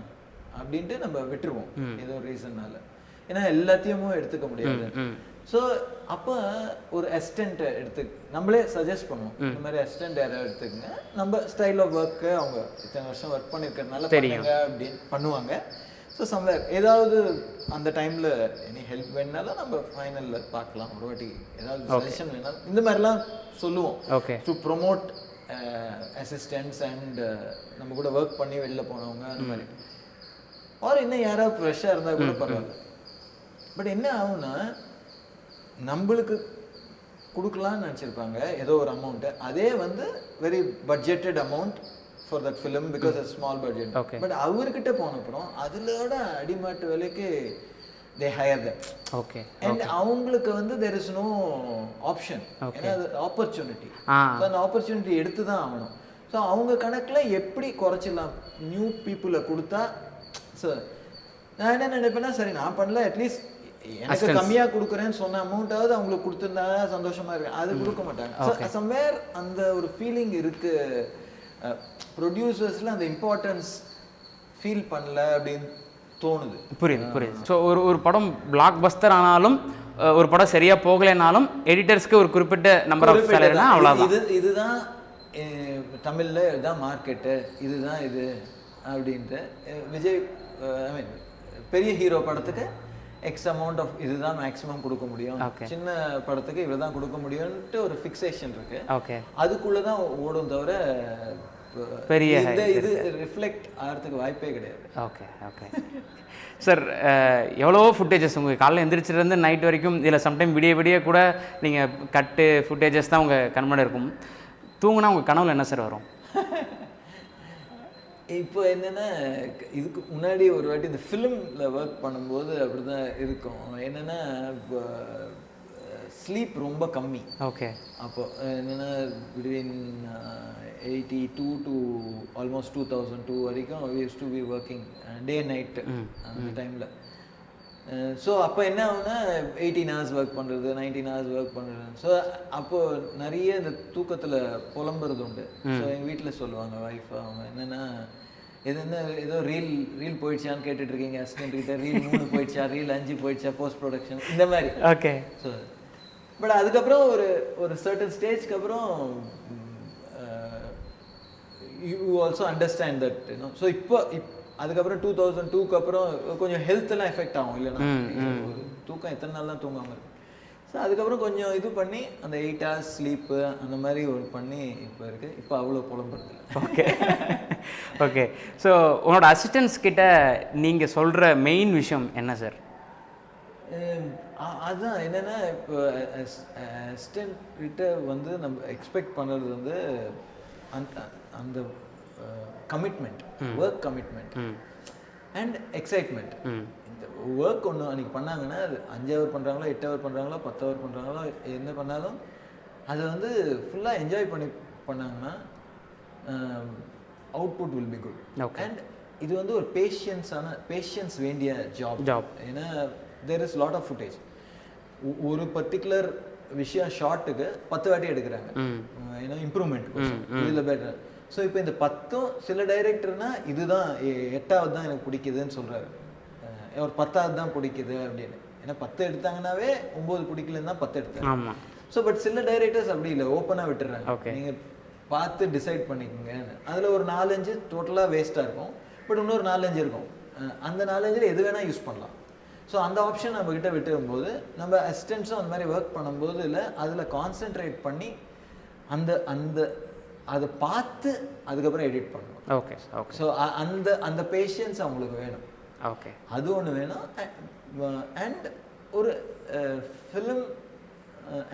Speaker 3: அப்படின்ட்டு நம்ம விட்டுருவோம் ஏதோ ஒரு ரீசன்னால. ஏன்னா எல்லாத்தையும் எடுத்துக்க முடியாது. ஸோ அப்போ ஒரு அசிஸ்டன்ட் நம்மளே சஜஸ்ட் பண்ணுவோம், இந்த மாதிரி அசிஸ்டன்ட் யாராவது எடுத்துக்கங்க, நம்ம ஸ்டைல் ஆஃப் ஒர்க்கு அவங்க இத்தனை வருஷம் ஒர்க் பண்ணியிருக்கிறதுனால பண்ணுங்க அப்படின்னு பண்ணுவாங்க. ஸோ சம்வேர் ஏதாவது அந்த டைமில் எனி ஹெல்ப் வேணுனாலும் நம்ம ஃபைனலில் பார்க்கலாம், ஒரு வாட்டி ஏதாவது சஜஷன் வேணாலும் இந்த மாதிரிலாம் சொல்லுவோம்.
Speaker 4: Okay,
Speaker 3: to promote assistants and நம்ம கூட ஒர்க் பண்ணி வெளில போனவங்க அந்த மாதிரி. ஆர் இன்னும் யாராவது ஃப்ரெஷ்ஷாக இருந்தால் கூட பரவாயில்ல. பட் என்ன ஆகும்னா நம்மளுக்கு கொடுக்கலான்னு நினச்சிருப்பாங்க ஏதோ ஒரு அமௌண்ட்டு, அதே வந்து very budgeted amount for that film because a small budget. But அவர்கிட்ட போனப்புறம் அதிலோட அடிமாட்டு விலைக்கு they hire them.
Speaker 4: Okay.
Speaker 3: And அவங்களுக்கு வந்து there is no option. ஏன்னா அது ஆப்பர்ச்சுனிட்டி. அந்த ஆப்பர்ச்சுனிட்டி எடுத்து தான் ஆகணும். ஸோ அவங்க கணக்கில் எப்படி குறைச்சிடலாம், நியூ பீப்புளை கொடுத்தா. ஸோ நான் என்ன நினைப்பேன்னா, சரி நான் பண்ணல, அட்லீஸ்ட் எனக்கு கம்மியாக கொடுக்குறேன்னு சொன்ன அமௌண்ட்டாவது அவங்களுக்கு கொடுத்துருந்தா சந்தோஷமா இருக்கு. அது கொடுக்க மாட்டாங்க. சம்வேர் அந்த ஒரு ஃபீலிங் இருக்கு ப்ரொடியூசர்ஸில், அந்த இம்பார்ட்டன்ஸ் ஃபீல் பண்ணல அப்படின்னு தோணுது.
Speaker 4: புரியுது. ஸோ ஒரு படம் பிளாக் பஸ்டர் ஆனாலும் ஒரு படம் சரியாக போகலைனாலும் எடிட்டர்ஸ்க்கு ஒரு குறிப்பிட்ட நம்பர் ஆஃப் சேலரினா அவ்வளோதான்.
Speaker 3: இதுதான் தமிழில் இதுதான் மார்க்கெட்டு, இதுதான் இது அப்படின்ட்டு. விஜய் ஐ மீன் பெரிய ஹீரோ படத்துக்கு எக்ஸ் அமௌண்ட் ஆஃப் இதுதான் மேக்ஸிமம் கொடுக்க முடியும், சின்ன படத்துக்கு இவ்வளோ தான் கொடுக்க முடியும்ட்டு ஒரு ஃபிக்ஸேஷன் இருக்கு.
Speaker 4: ஓகே,
Speaker 3: அதுக்குள்ளே தான் ஓடும் தவிர
Speaker 4: பெரிய
Speaker 3: இது ரிஃப்ளெக்ட் ஆகிறதுக்கு வாய்ப்பே கிடையாது.
Speaker 4: ஓகே சார், எவ்வளவோ ஃபுட்டேஜஸ் உங்கள் காலையில் எந்திரிச்சிலேருந்து நைட் வரைக்கும், இல்லை சம்டைம் விடிய கூட நீங்கள் கட்டு ஃபுட்டேஜஸ் தான் உங்கள் கண்மணி இருக்கும். தூங்குனா உங்கள் கனவுல என்ன சார் வரும்?
Speaker 3: இப்போ என்னென்னா, இதுக்கு முன்னாடி ஒரு வாட்டி இந்த ஃபிலிமில் ஒர்க் பண்ணும்போது அப்படி தான் இருக்கும். என்னென்னா இப்போ ஸ்லீப் ரொம்ப கம்மி.
Speaker 4: ஓகே,
Speaker 3: அப்போ என்னென்னா பிட்வீன் 82 to almost 2002 வரைக்கும் we used to be working day and night அந்த டைமில். ஸோ அப்போ என்ன ஆகுனா 18 hours ஒர்க் பண்ணுறது, 19 hours ஒர்க் பண்ணுறது. ஸோ அப்போது நிறைய இந்த தூக்கத்தில் புலம்புறது உண்டு. ஸோ எங்கள் வீட்டில் சொல்லுவாங்க ஒய்ஃப், அவங்க என்னென்னா ஏதோ ரீல் போயிடுச்சான்னு கேட்டுட்ருக்கீங்க அசிஸ்டன்ட் கிட்ட, ரீல் 3 போயிடுச்சா, ரீல் 5 போயிடுச்சா, போஸ்ட் ப்ரொடக்ஷன் இந்த மாதிரி.
Speaker 4: ஓகே.
Speaker 3: ஸோ பட் அதுக்கப்புறம் ஒரு சர்டன் ஸ்டேஜ்க்கு அப்புறம் you also understand that you know. So இப்போ அதுக்கப்புறம் 2002க்கு அப்புறம் கொஞ்சம் ஹெல்த்தெல்லாம் எஃபெக்ட் ஆகும் இல்லைன்னா, ஒரு தூக்கம் எத்தனை நாள் தான் தூங்காமல் இருக்கும். ஸோ அதுக்கப்புறம் கொஞ்சம் இது பண்ணி அந்த 8 hours ஸ்லீப்பு அந்த மாதிரி ஒரு பண்ணி இப்போ இருக்குது. இப்போ அவ்வளோ புலம்புறது இல்லை.
Speaker 4: ஓகே. ஸோ உங்களோட அசிஸ்டன்ஸ் கிட்ட நீங்கள் சொல்கிற மெயின் விஷயம் என்ன சார்?
Speaker 3: அதுதான் என்னென்னா, இப்போ அசிஸ்டன்ட் கிட்ட வந்து நம்ம எக்ஸ்பெக்ட் பண்ணுறது வந்து அந்த commitment, work commitment and excitement. இந்த ஒர்க் ஒன்று அன்றைக்கி பண்ணாங்கன்னா அது 5 hour பண்ணுறாங்களோ, 8 hour பண்ணுறாங்களோ, 10 hour பண்ணுறாங்களோ, என்ன பண்ணாலும் அதை வந்து ஃபுல்லாக என்ஜாய் பண்ணி பண்ணாங்கன்னா output will be good. And இது வந்து ஒரு பேஷன்ஸ் வேண்டிய ஜாப். ஏன்னா there is lot of footage. ஒரு பர்டிகுலர் விஷயம் ஷார்ட்டுக்கு 10 வாட்டி எடுக்கிறாங்க, ஏன்னா இம்ப்ரூவ்மெண்ட் இதில் பெட்டர். ஸோ இப்போ இந்த 10ம் சில டைரக்டர்னா இதுதான் 8வது தான் எனக்கு பிடிக்குதுன்னு சொல்கிறாரு, ஒரு 10வது தான் பிடிக்குது அப்படின்னு. ஏன்னா 10 எடுத்தாங்கன்னாவே 9 பிடிக்கலன்னு தான் 10 எடுத்தாங்க. ஸோ பட் சில டைரக்டர்ஸ் அப்படி இல்லை, ஓப்பனாக விட்டுறாங்க, நீங்கள் பார்த்து டிசைட் பண்ணிக்கோங்க. அதில் ஒரு 4-5 டோட்டலாக வேஸ்ட்டாக இருக்கும், பட் இன்னொரு 4-5 இருக்கும். அந்த 4-5 எது வேணால் யூஸ் பண்ணலாம். ஸோ அந்த ஆப்ஷன் நம்மக்கிட்ட விட்டுரும்போது நம்ம அசிஸ்டன்ஸும் அந்த மாதிரி ஒர்க் பண்ணும்போது இல்லை, அதில் கான்சென்ட்ரேட் பண்ணி அந்த அதை பார்த்து அதுக்கப்புறம் எடிட் பண்ணணும்.
Speaker 4: ஓகே.
Speaker 3: ஸோ அந்த பேஷன்ஸ் அவங்களுக்கு வேணும்.
Speaker 4: ஓகே,
Speaker 3: அது ஒன்று வேணும். அண்ட் ஒரு ஃபிலிம்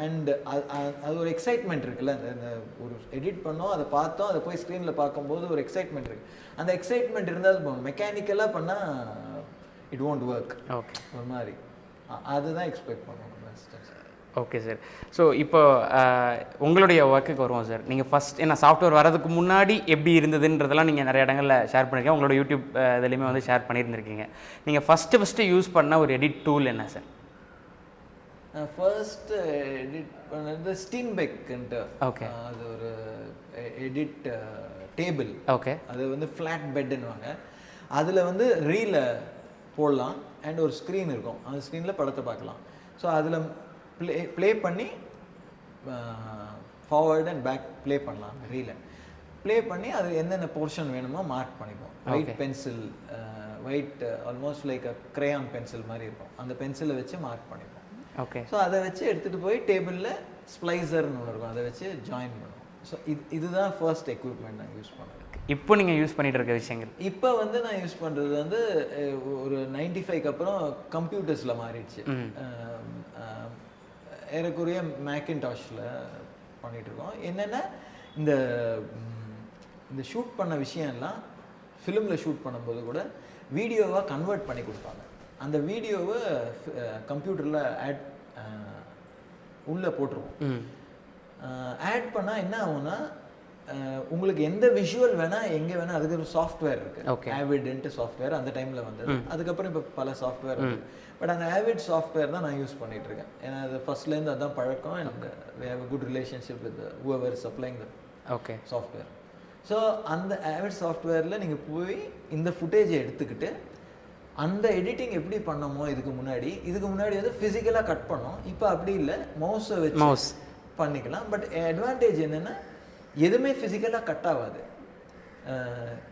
Speaker 3: அண்ட் அது ஒரு எக்ஸைட்மெண்ட் இருக்குல்ல, அந்த ஒரு எடிட் பண்ணோம், அதை பார்த்தோம், அதை போய் ஸ்க்ரீனில் பார்க்கும்போது ஒரு எக்ஸைட்மெண்ட் இருக்குது. அந்த எக்ஸைட்மெண்ட் இருந்தால் போகணும். மெக்கானிக்கலாக பண்ணால் இட் won't ஒர்க்.
Speaker 4: ஓகே,
Speaker 3: ஒரு மாதிரி அதுதான் எக்ஸ்பெக்ட் பண்ணுவோம்.
Speaker 4: Okay sir. ஸோ இப்போ உங்களுடைய ஒர்க்குக்கு வருவோம் சார். நீங்கள் ஃபஸ்ட் என்ன சாஃப்ட்வேர் வரதுக்கு முன்னாடி எப்படி இருந்ததுன்றதெல்லாம் நீங்கள் நிறைய இடங்களில் ஷேர் பண்ணியிருக்கீங்க, உங்களோட யூடியூப் இதுலேயுமே வந்து ஷேர் பண்ணியிருந்திருக்கீங்க. நீங்கள் ஃபஸ்ட்டு யூஸ் பண்ண ஒரு எடிட் டூல் என்ன சார்?
Speaker 3: நான் ஃபர்ஸ்ட் எடிட் பண்ணது ஸ்டீன்பெக்ன்ட்டு.
Speaker 4: ஓகே,
Speaker 3: அது ஒரு எடிட் டேபிள்.
Speaker 4: ஓகே,
Speaker 3: அது வந்து ஃப்ளாட் பெட்டுன்னுவாங்க. அதில் வந்து ரீலை போடலாம் அண்ட் ஒரு ஸ்க்ரீன் இருக்கும், அந்த ஸ்க்ரீனில் படத்தை பார்க்கலாம். ஸோ அதில் ப்ளே பண்ணி ஃபார்வர்ட் அண்ட் பேக் ப்ளே பண்ணலாம் ரீலை ப்ளே பண்ணி அது என்னென்ன போர்ஷன் வேணுமோ மார்க் பண்ணிப்போம். White pencil, white almost like அ கிரேயான் பென்சில் மாதிரி இருக்கும், அந்த பென்சிலை வச்சு மார்க் பண்ணிப்போம்.
Speaker 4: ஓகே.
Speaker 3: ஸோ அதை வச்சு எடுத்துகிட்டு போய் டேபிளில் ஸ்ப்ளைசர்னு ஒன்று இருக்கும், அதை வச்சு ஜாயின் பண்ணுவோம். ஸோ இதுதான் ஃபர்ஸ்ட் எக்யூப்மெண்ட் நான் யூஸ் பண்ணுறது.
Speaker 4: இப்போ நீங்கள் யூஸ் பண்ணிட்டு இருக்க விஷயங்கள்?
Speaker 3: இப்போ வந்து நான் யூஸ் பண்ணுறது வந்து ஒரு 95க்கு அப்புறம் கம்ப்யூட்டர்ஸில் மாறிடுச்சு. ஏறக்குறைய மேக்கின்டாஷில் பண்ணிகிட்ருக்கோம். என்னென்னா இந்த ஷூட் பண்ண விஷயம்லாம் ஃபிலிமில் ஷூட் பண்ணும்போது கூட வீடியோவாக கன்வெர்ட் பண்ணி கொடுப்பாங்க. அந்த வீடியோவை கம்ப்யூட்டரில் உள்ளே போட்டுருவோம். ஆட் பண்ணால் என்ன ஆகும்னா உங்களுக்கு எந்த விஷுவல் வேணால் எங்கே வேணால் அதுக்கு ஒரு சாஃப்ட்வேர் இருக்குது, ஆவிட்ன்ட்டு சாஃப்ட்வேர் அந்த டைமில் வந்தது. அதுக்கப்புறம் இப்போ பல சாஃப்ட்வேர் இருக்குது. பட் அந்த ஆவிட் சாஃப்ட்வேர் தான் நான் யூஸ் பண்ணிகிட்ருக்கேன். ஏன்னா அது ஃபர்ஸ்ட்லேருந்து அதுதான் பழக்கம். And we have a good relationship with whoever supplying the software. So அந்த ஆவிட் சாஃப்ட்வேரில் நீங்கள் போய் இந்த ஃபுட்டேஜை எடுத்துக்கிட்டு அந்த எடிட்டிங் எப்படி பண்ணோமோ இதுக்கு முன்னாடி வந்து ஃபிசிக்கலாக கட் பண்ணோம். இப்போ அப்படி இல்லை, மவுஸை வச்சு பண்ணிக்கலாம். பட் அட்வான்டேஜ் என்னென்னா எதுவுமே ஃபிசிக்கலாக கட் ஆகாது,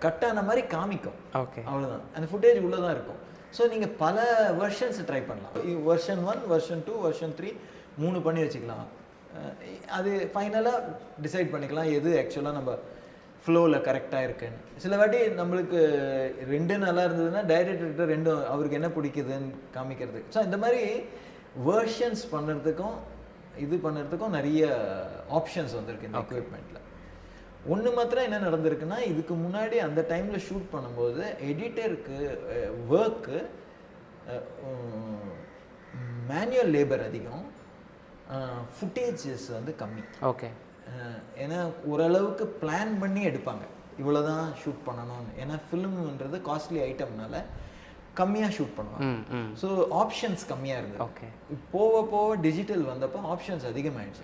Speaker 3: கட் ஆன மாதிரி காமிக்கும். ஓகே, அவ்வளோதான். அந்த ஃபுட்டேஜ் உள்ளே தான் இருக்கும். ஸோ நீங்கள் பல வெர்ஷன்ஸ் ட்ரை பண்ணலாம். வெர்ஷன் 1, வெர்ஷன் 2, வெர்ஷன் 3 3 பண்ணி வச்சுக்கலாம். அது ஃபைனலாக டிசைட் பண்ணிக்கலாம் எது ஆக்சுவலாக நம்ம ஃப்ளோவில் கரெக்டாக இருக்குன்னு. சில வாட்டி நம்மளுக்கு 2 நல்லா இருந்ததுன்னா டைரக்டர்கிட்ட 2 அவருக்கு என்ன பிடிக்குதுன்னு காமிக்கிறதுக்கு. ஸோ இந்த மாதிரி வேர்ஷன்ஸ் பண்ணுறதுக்கும் இது பண்ணுறதுக்கும் நிறைய ஆப்ஷன்ஸ் வந்திருக்கு இந்த எக்யூப்மெண்ட்டில். ஒன்று மாத்திரம் என்ன நடந்திருக்குன்னா, இதுக்கு முன்னாடி அந்த டைமில் ஷூட் பண்ணும்போது எடிட்டருக்கு ஒர்க்கு மேனுவல் லேபர் அதிகம், ஃபுட்டேஜஸ் வந்து கம்மி. ஓகே. ஏன்னா ஓரளவுக்கு பிளான் பண்ணி எடுப்பாங்க, இவ்வளோதான் ஷூட் பண்ணணும்னு. ஏன்னா ஃபிலிம்ன்றது காஸ்ட்லி ஐட்டம்னால கம்மியாக ஷூட் பண்ணுவாங்க. ஸோ ஆப்ஷன்ஸ் கம்மியாக இருந்தது. ஓகே. போக டிஜிட்டல் வந்தப்போ ஆப்ஷன்ஸ் அதிகமாகிடுச்சு.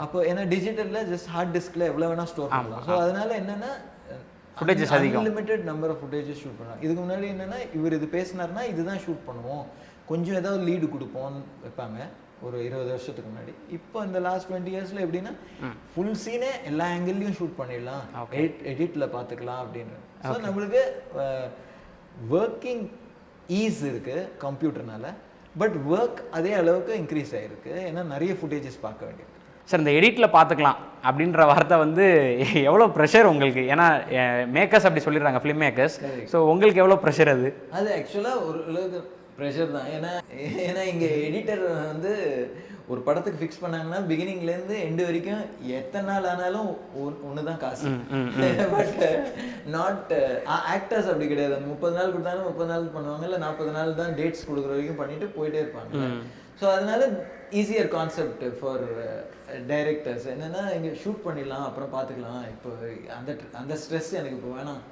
Speaker 3: அப்போ ஏன்னா டிஜிட்டலில் ஜஸ்ட் ஹார்ட் டிஸ்கில் எவ்வளோ வேணால் ஸ்டோர் பண்ணலாம். ஸோ அதனால என்னென்னா unlimited number of footages shoot பண்ணுவாங்க. இதுக்கு முன்னாடி என்னென்னா இவர் இது பேசினார்னா இதுதான் ஷூட் பண்ணுவோம், கொஞ்சம் ஏதாவது லீடு கொடுப்போம்னு வைப்பாங்க ஒரு 20 வருஷத்துக்கு முன்னாடி. இப்போ இந்த லாஸ்ட் 20 இயர்ஸில் எப்படின்னா ஃபுல் சீனே எல்லா ஆங்கிள்லையும் ஷூட் பண்ணிடலாம், எடிட்டில் பார்த்துக்கலாம் அப்படின்னு. ஸோ நம்மளுக்கு ஒர்க்கிங் ஈஸ் இருக்குது கம்ப்யூட்டர்னால, பட் ஒர்க் அதே அளவுக்கு இன்க்ரீஸ் ஆகிருக்கு. ஏன்னா நிறைய ஃபுட்டேஜஸ் பார்க்க வேண்டியிருக்கு.
Speaker 4: சார், இந்த எடிட்டில் பார்த்துக்கலாம் அப்படின்ற வார்த்தை வந்து எவ்வளோ ப்ரெஷர் உங்களுக்கு? ஏன்னா மேக்கர்ஸ் அப்படி சொல்லிடுறாங்க, ஃபிலிம் மேக்கர்ஸ். ஸோ உங்களுக்கு எவ்வளோ ப்ரெஷர் அது?
Speaker 3: அது ஆக்சுவலாக ஒரு அளவுக்கு ப்ரெஷர் தான். ஏன்னா இங்கே எடிட்டர் வந்து ஒரு படத்துக்கு ஃபிக்ஸ் பண்ணாங்கன்னா பிகினிங்லேருந்து எண்டு வரைக்கும் எத்தனை நாள் ஆனாலும் ஒன்று தான் காசு. பட் நாட் ஆக்டர்ஸ் அப்படி கிடையாது. அந்த 30 நாள் கொடுத்தாலும் 30 நாள் பண்ணுவாங்க, இல்லை 40 நாள் தான் டேட்ஸ் கொடுக்குற வரைக்கும் பண்ணிட்டு போயிட்டே இருப்பாங்க. ஸோ அதனால ஈஸியர் கான்செப்ட் ஃபார் டைரக்டர்ஸ். என்னென்னா இங்கே ஷூட் பண்ணிடலாம், அப்புறம் பார்த்துக்கலாம், இப்போ அந்த ஸ்ட்ரெஸ் எனக்கு இப்போ வேணாம்,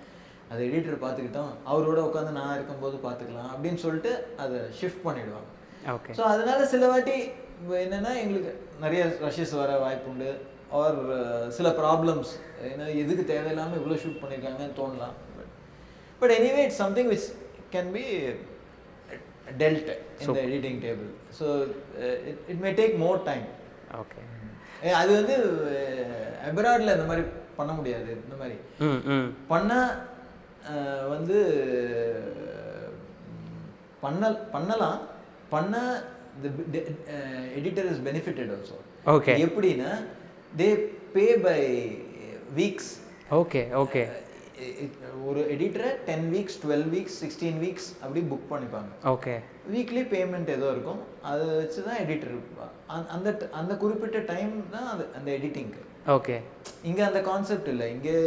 Speaker 3: அதை எடிட்டர் பார்த்துக்கிட்டோம், அவரோட உட்காந்து நான் இருக்கும்போது பார்த்துக்கலாம் அப்படின்னு சொல்லிட்டு அதை ஷிஃப்ட் பண்ணிவிடுவாங்க. ஓகே. ஸோ அதனால சில வாட்டி என்னென்னா எங்களுக்கு நிறைய ரஷஸ் வர வாய்ப்பு உண்டு. ஆர் சில ப்ராப்ளம்ஸ், ஏன்னா எதுக்கு தேவையில்லாமல் இவ்வளோ ஷூட் பண்ணியிருக்காங்கன்னு தோணலாம். But anyway it's something which can be dealt in the editing table. So it may take more time. Okay. அது வந்து அப்ராட்ல இந்த மாதிரி பண்ண முடியாது. இந்த மாதிரி பண்ணால் வந்து பண்ணலாம், பண்ணால் the editor is benefited also. Okay. எப்படின்னா they pay by weeks. Okay, okay. ஒரு எடிட்டரை 10 weeks, 12 weeks, 16 weeks அப்படி புக் பண்ணிப்பாங்க. ஓகே. வீக்லி பேமெண்ட் ஏதோ இருக்கும், அதை வச்சு தான் எடிட்டர் அந்த குறிப்பிட்ட டைம் தான் அந்த எடிட்டிங்க்கு. ஓகே. இங்கே அந்த கான்செப்ட் இல்லை. இங்கே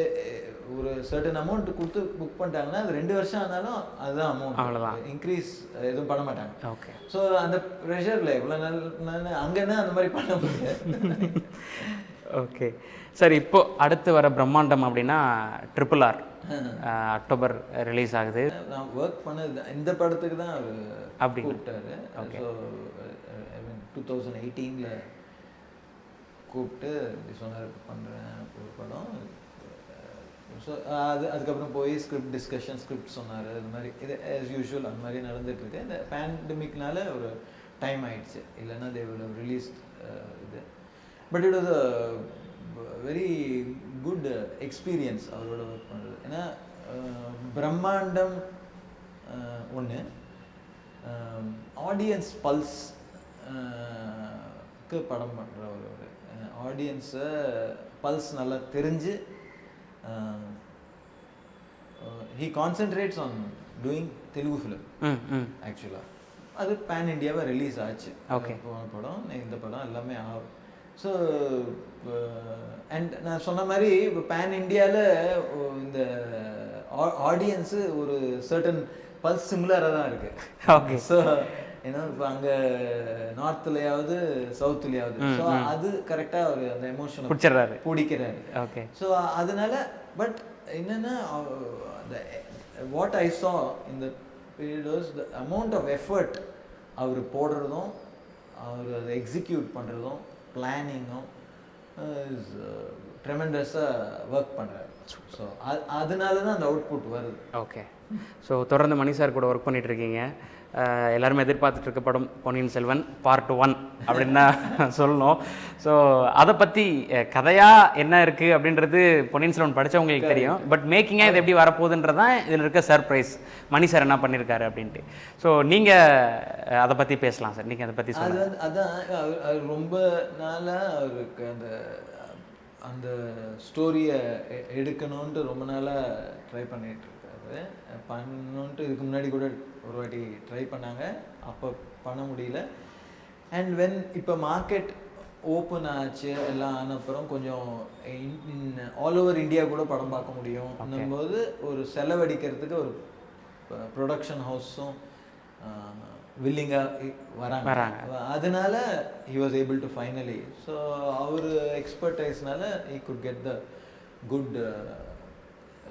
Speaker 3: ஒரு சர்டன் அமௌண்ட் கொடுத்து புக் பண்ணிட்டாங்கன்னா அது 2 வருஷம் ஆனாலும் அதுதான் அமௌண்ட், அவ்வளோதான், இன்க்ரீஸ் எதுவும் பண்ண மாட்டாங்க. ஓகே. ஸோ அந்த ப்ரெஷரில் இவ்வளோ நாள் அங்கேன்னா அந்த மாதிரி பண்ண முடியாது.
Speaker 4: ஓகே சார், இப்போ அடுத்து வர பிரம்மாண்டம் அப்படின்னா RRR அக்டோபர் ரிலீஸ் ஆகுது.
Speaker 3: நான் ஒர்க் பண்ணது இந்த படத்துக்கு தான் அவர் அப்படி கூப்பிட்டாரு. ஸோ 2018 கூப்பிட்டு சொன்னார் பண்ணுறேன் ஒரு படம். ஸோ அதுக்கப்புறம் போய் ஸ்கிரிப்ட் டிஸ்கஷன், ஸ்கிரிப்ட் சொன்னார். அது மாதிரி இது ஆஸ் யூஷுவல் அந்த மாதிரி நடந்துகிட்ருக்கு. இந்த பேண்டமிக்னால ஒரு டைம் ஆயிடுச்சு, இல்லைன்னா தே வில் ஹவ் ரிலீஸ்ட் இது. But it was a very good experience அவரோட ஒர்க் பண்ணுறது. ஏன்னா பிரம்மாண்டம் ஒன்று, ஆடியன்ஸ் பல்ஸ் படம் பண்ணுற ஒரு ஆடியன்ஸை பல்ஸ் நல்லா தெரிஞ்சு he concentrates on doing Telugu film ஆக்சுவலாக. அது பேன் இண்டியாவை ரிலீஸ் ஆச்சு. போன படம் இந்த படம் எல்லாமே ஆகும். ஸோ அண்ட் நான் சொன்ன மாதிரி இப்போ பேன் இண்டியாவில் இந்த ஆடியன்ஸு ஒரு சர்டன் பல்ஸ் சிமிலராக தான் இருக்குது.
Speaker 4: ஓகே.
Speaker 3: ஸோ ஏன்னா இப்போ அங்கே நார்த்லையாவது சவுத்துலையாவது, ஸோ அது கரெக்டாக ஒரு அந்த எமோஷனை பிடிக்கிறாரு.
Speaker 4: ஓகே.
Speaker 3: ஸோ அதனால பட் என்னென்னா வாட் ஐ சா இந்த period was the amount of effort அவர் போடுறதும் அவர் அதை எக்ஸிக்யூட் பண்ணுறதும் பிளானிங்கும் இஸ் ட்ரெமெண்டஸாக ஒர்க் பண்ணுறாரு. ஸோ அதனால தான் அந்த அவுட்புட் வருது.
Speaker 4: ஓகே. ஸோ தொடர்ந்து மணி சார் கூட ஒர்க் பண்ணிகிட்ருக்கீங்க. எல்லாருமே எதிர்பார்த்துட்டு இருக்க படம் பொன்னியின் செல்வன் பார்ட் 1 அப்படின்னு தான் சொல்லணும். ஸோ அதை பற்றி கதையாக என்ன இருக்குது அப்படின்றது பொன்னியின் செல்வன் படித்தவங்களுக்கு தெரியும். பட் மேக்கிங்காக இது எப்படி வரப்போகுதுன்றதான் இதில் இருக்க சர்ப்ரைஸ். மணி சார் என்ன பண்ணியிருக்காரு அப்படின்ட்டு. ஸோ நீங்கள் அதை பற்றி பேசலாம் சார். நீங்கள் அதை பற்றி சொல்லுங்கள்.
Speaker 3: அதான் ரொம்ப நாளாக அவருக்கு அந்த ஸ்டோரியை எடுக்கணுன்ட்டு ரொம்ப நாளாக ட்ரை பண்ணிகிட்டு பண்ணணுன்ட்டு இதுக்கு முன்னாடி கூட ஒரு வாட்டி ட்ரை பண்ணாங்க, அப்போ பண்ண முடியல. அண்ட் வென் இப்போ மார்க்கெட் ஓப்பன் ஆச்சு எல்லாம் ஆனப்புறம் கொஞ்சம் ஆல் ஓவர் இந்தியா கூட படம் பார்க்க முடியும் அப்படிங்கும்போது ஒரு செலவடிக்கிறதுக்கு ஒரு ப்ரொடக்ஷன் ஹவுஸும் வில்லிங்காக வராங்க. அதனால he was able to finally. So அவர் எக்ஸ்பர்டைஸ்னால he could get the good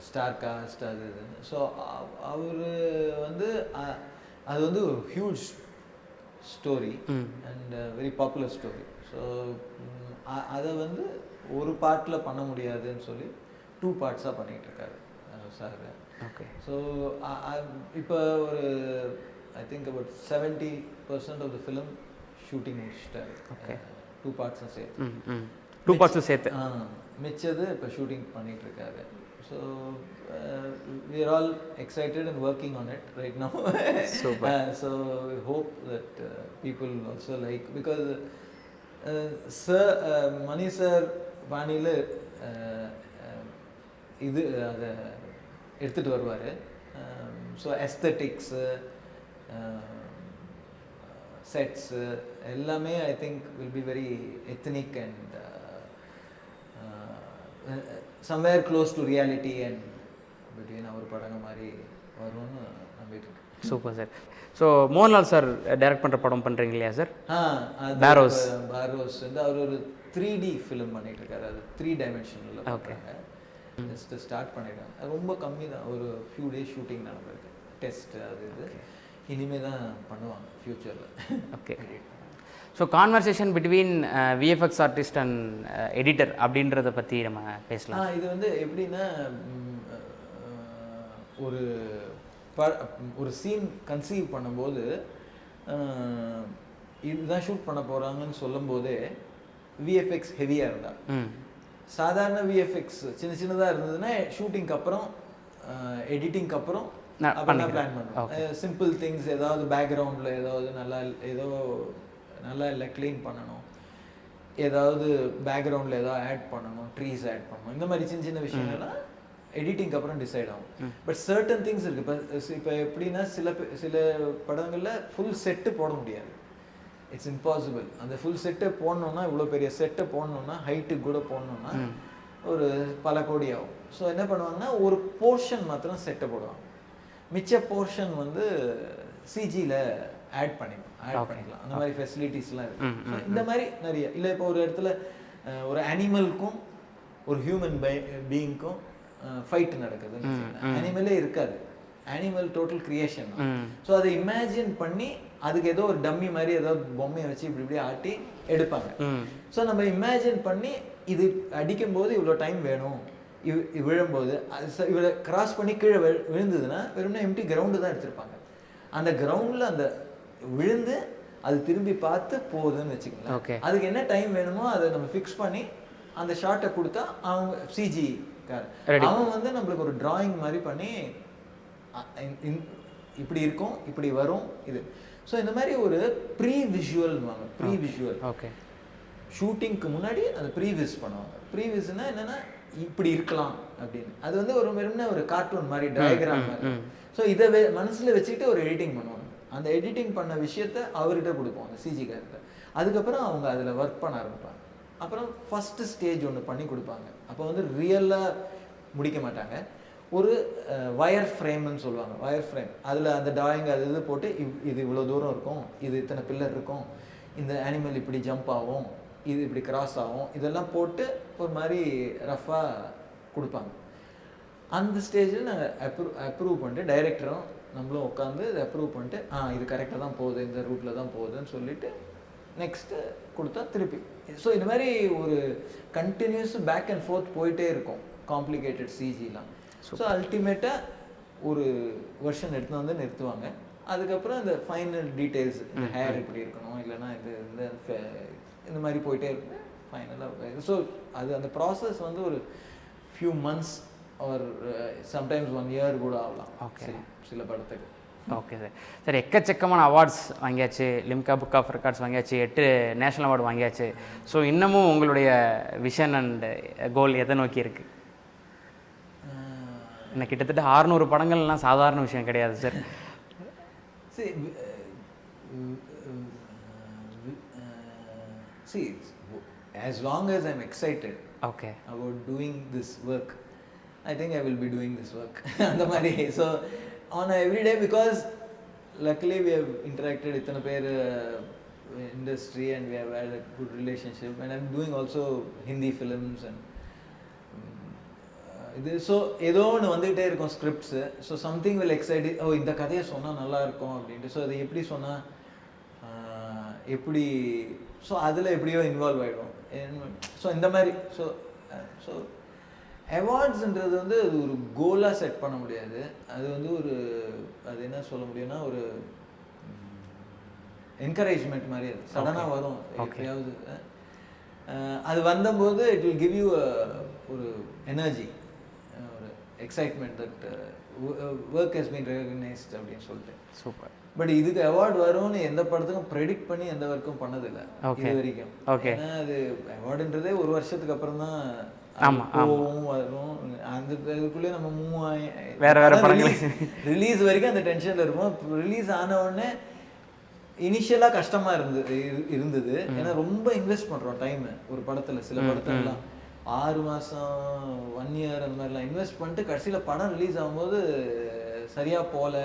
Speaker 3: star cast அது இதுன்னு. ஸோ அவர் அது huge story and very popular story. So அதை ஒரு பார்ட்டில் பண்ண முடியாதுன்னு சொல்லி 2 பார்ட்ஸாக பண்ணிகிட்டு இருக்காரு சார்.
Speaker 4: ஓகே.
Speaker 3: ஸோ இப்போ ஒரு I think about 70% of the film shooting முடிச்சிட்டாரு.
Speaker 4: ஓகே.
Speaker 3: 2 பார்ட்ஸும் சேர்த்து
Speaker 4: 2 பார்ட்ஸும் சேர்த்து
Speaker 3: மிச்சது இப்போ ஷூட்டிங் பண்ணிகிட்டு இருக்காரு. So we are all excited and working on it right now. Super. So we hope that people also like, because sir Mani sir vanila இது அதை எடுத்துகிட்டு வருவார். ஸோ எஸ்தட்டிக்ஸ் செட்ஸு எல்லாமே I think will be very ethnic and somewhere close to reality and between our படங்க மாதிரி வரும்னு நம்பிட்டு இருக்கேன்.
Speaker 4: Super sir. So Mohanlal sir direct பண்ணுற படம் பண்ணுறீங்க இல்லையா சார்? பாரோஸ்
Speaker 3: அவர் ஒரு 3D ஃபிலிம் பண்ணிட்டு இருக்காரு. அது 3 டைமென்ஷனில்.
Speaker 4: ஓகே.
Speaker 3: ஜஸ்ட் ஸ்டார்ட் பண்ணிட்டாங்க. அது ரொம்ப கம்மி தான், ஒரு ஃபியூ டேஸ் ஷூட்டிங் நடந்திருக்கு, டெஸ்ட் அது இது. இனிமேல் தான் பண்ணுவாங்க ஃப்யூச்சரில்.
Speaker 4: Okay. So conversation between VFX artist and editor அப்படின்றத பற்றி நம்ம பேசலாம்.
Speaker 3: இது எப்படின்னா ஒரு சீன் கன்சீவ் பண்ணும்போது இதுதான் ஷூட் பண்ண போகிறாங்கன்னு சொல்லும் போதே விஎஃப்எக்ஸ் ஹெவியாக இருந்தா, சாதாரண விஎஃப்எக்ஸ் சின்ன சின்னதாக இருந்ததுன்னா ஷூட்டிங்க்கு அப்புறம் எடிட்டிங்க்கு அப்புறம் பிளான் பண்ணுவோம். சிம்பிள் திங்ஸ், ஏதாவது பேக்ரவுண்டில் ஏதாவது நல்லா இல்லை க்ளீன் பண்ணணும், ஏதாவது பேக்ரவுண்டில் ஏதாவது ஆட் பண்ணணும், ட்ரீஸ் ஆட் பண்ணணும், இந்த மாதிரி சின்ன சின்ன விஷயங்கள்லாம் எடிட்டிங்க்கு அப்புறம் டிசைட் ஆகும். பட் சர்டன் திங்ஸ் இருக்குது. இப்போ எப்படின்னா சில படங்களில் ஃபுல் செட்டு போட முடியாது. It's impossible. அந்த ஃபுல் செட்டை போடணுன்னா, இவ்வளோ பெரிய செட்டை போடணுன்னா, ஹைட்டுக்கு கூட போடணுன்னா ஒரு பல கோடி ஆகும். ஸோ என்ன பண்ணுவாங்கன்னா ஒரு போர்ஷன் மாத்திரம் செட்டை போடுவாங்க, மிச்ச போர்ஷன் சிஜியில் ஆட் பண்ணிக்கலாம். அந்த மாதிரி ஃபெசிலிட்டிஸ்லாம் இருக்குது. இந்த மாதிரி நிறைய இல்லை. இப்போ ஒரு இடத்துல ஒரு அனிமலுக்கும் ஒரு ஹியூமன் பீயிங்க்கும் ஃபைட் நடக்குது. அனிமலே இருக்காது, அனிமல் டோட்டல் கிரியேஷன். ஸோ அதை இமேஜின் பண்ணி அதுக்கு ஏதோ ஒரு டம்மி மாதிரி ஏதோ பொம்மையை வச்சு இப்படி ஆட்டி எடுப்பாங்க. ஸோ நம்ம இமேஜின் பண்ணி இது அடிக்கும்போது இவ்வளோ டைம் வேணும், விழும்போது இவரை கிராஸ் பண்ணி கீழே விழுந்ததுன்னா வெறும்னா எம்டி கிரவுண்டு தான் எடுத்திருப்பாங்க. அந்த கிரவுண்டில் அந்த விழுந்து அது திரும்பி பார்த்து போகுதுன்னு வச்சுக்கலாம்.
Speaker 4: ஓகே.
Speaker 3: அதுக்கு என்ன டைம் வேணுமோ அதை நம்ம ஃபிக்ஸ் பண்ணி அந்த ஷார்ட்டை கொடுத்தா அவங்க சிஜி அவன் வந்து நம்மளுக்கு ஒரு டிராயிங் மாதிரி பண்ணி இப்படி இருக்கும், இப்படி வரும் இது. ஸோ இந்த மாதிரி ஒரு ப்ரீ விஷுவல்வாங்க. Pre visual
Speaker 4: okay.
Speaker 3: ஷூட்டிங்க்கு முன்னாடி அதை ப்ரீவிஸ் பண்ணுவாங்க. ப்ரீவிஸ்னா என்னென்னா இப்படி இருக்கலாம் அப்படின்னு. அது வந்து ஒரு வெறும்னா ஒரு கார்ட்டூன் மாதிரி டயக்ராம் மாதிரி. ஸோ இதை மனசில் வச்சுக்கிட்டு ஒரு எடிட்டிங் பண்ணுவாங்க. அந்த எடிட்டிங் பண்ண விஷயத்த அவர்கிட்ட கொடுப்போம் அந்த சிஜிக்கார்ட்ட. அதுக்கப்புறம் அவங்க அதில் ஒர்க் பண்ண ஆரம்பிப்பாங்க. அப்புறம் ஃபஸ்ட்டு ஸ்டேஜ் ஒன்று பண்ணி கொடுப்பாங்க. அப்போ வந்து ரியலாக முடிக்க மாட்டாங்க. ஒரு வயர் ஃப்ரேம்னு சொல்லுவாங்க. வயர் ஃப்ரேம் அதில் அந்த டாயிங் அது இது போட்டு இது இவ்வளோ தூரம் இருக்கும், இது இத்தனை பில்லர் இருக்கும், இந்த அனிமல் இப்படி ஜம்ப் ஆகும், இது இப்படி கிராஸ் ஆகும், இதெல்லாம் போட்டு ஒரு மாதிரி ரஃபாக கொடுப்பாங்க. அந்த ஸ்டேஜில் நாங்கள் அப்ரூவ் பண்ணிட்டு டைரக்டரும் நம்மளும் உட்காந்து இதை அப்ரூவ் பண்ணிட்டு இது கரெக்டாக தான் போகுது, இந்த ரூட்டில் தான் போகுதுன்னு சொல்லிவிட்டு நெக்ஸ்ட்டு கொடுத்தா திருப்பி. ஸோ இந்த மாதிரி ஒரு கண்டினியூஸ் பேக் அண்ட் ஃபோர்த் போயிட்டே இருக்கும் காம்ப்ளிகேட்டட் சிஜிலாம். ஸோ அல்டிமேட்டாக ஒரு வெர்ஷன் எடுத்து வந்து நிறுத்துவாங்க. அதுக்கப்புறம் இந்த ஃபைனல் டீட்டெயில்ஸ், ஹேர் இப்படி இருக்கணும், இல்லைன்னா இந்த மாதிரி போயிட்டே இருக்கும் ஃபைனலாக. ஸோ அது அந்த ப்ராசஸ் வந்து ஒரு few months or sometimes 1 year கூட ஆகலாம்.
Speaker 4: ஓகே.
Speaker 3: சில படத்துக்கு.
Speaker 4: Okay sir. சார் எக்கச்சக்கமான அவார்ட்ஸ் வாங்கியாச்சு, லிம்கா புக் ஆஃப் ரெக்கார்ட்ஸ் வாங்கியாச்சு, 8 நேஷ்னல் அவார்டு வாங்கியாச்சு. ஸோ இன்னமும் உங்களுடைய விஷன் அண்ட் கோல் எதை நோக்கி இருக்குது? இன்னும் கிட்டத்தட்ட 600 படங்கள்லாம் சாதாரண விஷயம் கிடையாது sir.
Speaker 3: See, as long as I'm excited
Speaker 4: okay
Speaker 3: about doing this work, I think I will be doing this work. அந்த மாதிரி. So on a everyday, because luckily we have interacted with a pair industry and we have had a good relationship, and I'm doing also Hindi films and இது. ஸோ ஏதோ ஒன்று வந்துகிட்டே இருக்கும் scripts. So something will excite, இந்த கதையை சொன்னால் நல்லா இருக்கும் அப்படின்ட்டு. ஸோ அதை எப்படி சொன்னால் எப்படி, ஸோ அதில் எப்படியோ இன்வால்வ் ஆகிடும். ஸோ இந்த மாதிரி. ஸோ ஸோ அவார்ட்ஸுன்றது வந்து அது ஒரு கோலாக செட் பண்ண முடியாது. அது வந்து ஒரு அது என்ன சொல்ல முடியும்னா ஒரு என்கரேஜ்மெண்ட் மாதிரி. அது சடனாக வரும் எப்பயாவது. அது வந்தபோது இட் வில் கிவ் யூ ஒரு எனர்ஜி, ஒரு excitement that work has been recognised அப்படின்னு சொல்லிட்டு.
Speaker 4: சூப்பர்.
Speaker 3: பட் இதுக்கு அவார்டு வரும்னு எந்த படத்துக்கும் ப்ரெடிக்ட் பண்ணி எந்த ஒர்க்கும் பண்ணதில்லை இது வரைக்கும். ஏன்னா அது அவார்டுன்றதே ஒரு வருஷத்துக்கு அப்புறம் தான் போகும் வரும். அந்த இதுக்குள்ளேயே நம்ம மூவ் ஆகி
Speaker 4: வேற வேற படங்கள்
Speaker 3: ரிலீஸ் வரைக்கும் அந்த டென்ஷனில் இருப்போம். ரிலீஸ் ஆன உடனே இனிஷியலாக கஷ்டமாக இருந்தது. ஏன்னா ரொம்ப இன்வெஸ்ட் பண்ணுறோம் டைம் ஒரு படத்தில். சில படத்துலலாம் 6 மாதம் 1 year அந்த மாதிரிலாம் இன்வெஸ்ட் பண்ணிட்டு கடைசியில் படம் ரிலீஸ் ஆகும்போது சரியாக போகல,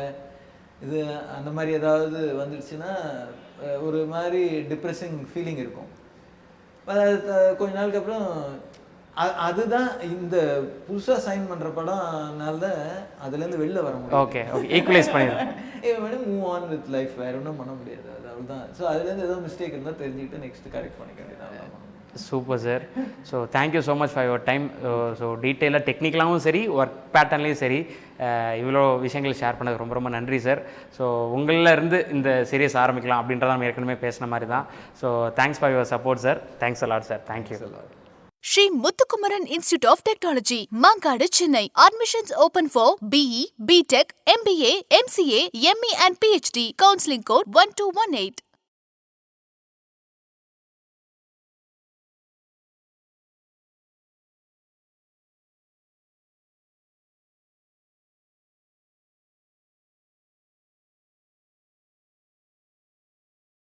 Speaker 3: இது அந்த மாதிரி ஏதாவது வந்துடுச்சுன்னா ஒரு மாதிரி டிப்ரெஸிங் ஃபீலிங் இருக்கும். கொஞ்ச நாளுக்கு அப்புறம் அதுதான் இந்த புதுசாக சைன் பண்ணுற படம்னால தான் அதுலேருந்து வெளில வர முடியும்.
Speaker 4: ஓகே ஓகே ஈக்குவலைஸ் பண்ணிடுறேன்.
Speaker 3: மூவ் ஆன் வித் லைஃப், வேறு ஒன்றும் பண்ண முடியாது. அது அவ்வளோதான். ஸோ அதுலேருந்து ஏதோ மிஸ்டேக் இருந்தால் தெரிஞ்சுக்கிட்டு நெக்ஸ்ட்டு கரெக்ட் பண்ணிக்க வேண்டியது.
Speaker 4: Super sir. So thank you so much for your time. So டீட்டெயிலாக டெக்னிக்கலாகவும் சரி, ஒர்க் பேட்டர்ன்லேயும் சரி, இவ்வளோ விஷயங்கள் ஷேர் பண்ணது ரொம்ப ரொம்ப நன்றி சார். ஸோ உங்களில் இருந்து இந்த சீரியஸ் ஆரம்பிக்கலாம் அப்படின்றத நம்ம ஏற்கனவே பேசின மாதிரி தான். So thanks for your support sir. Thanks a lot sir. Thank you.
Speaker 1: Sri Muthukumaran Institute of Technology, Mankadu, Chennai. Admissions open for BE, BTech, MBA, MCA, ME and PhD. Counseling code 1218.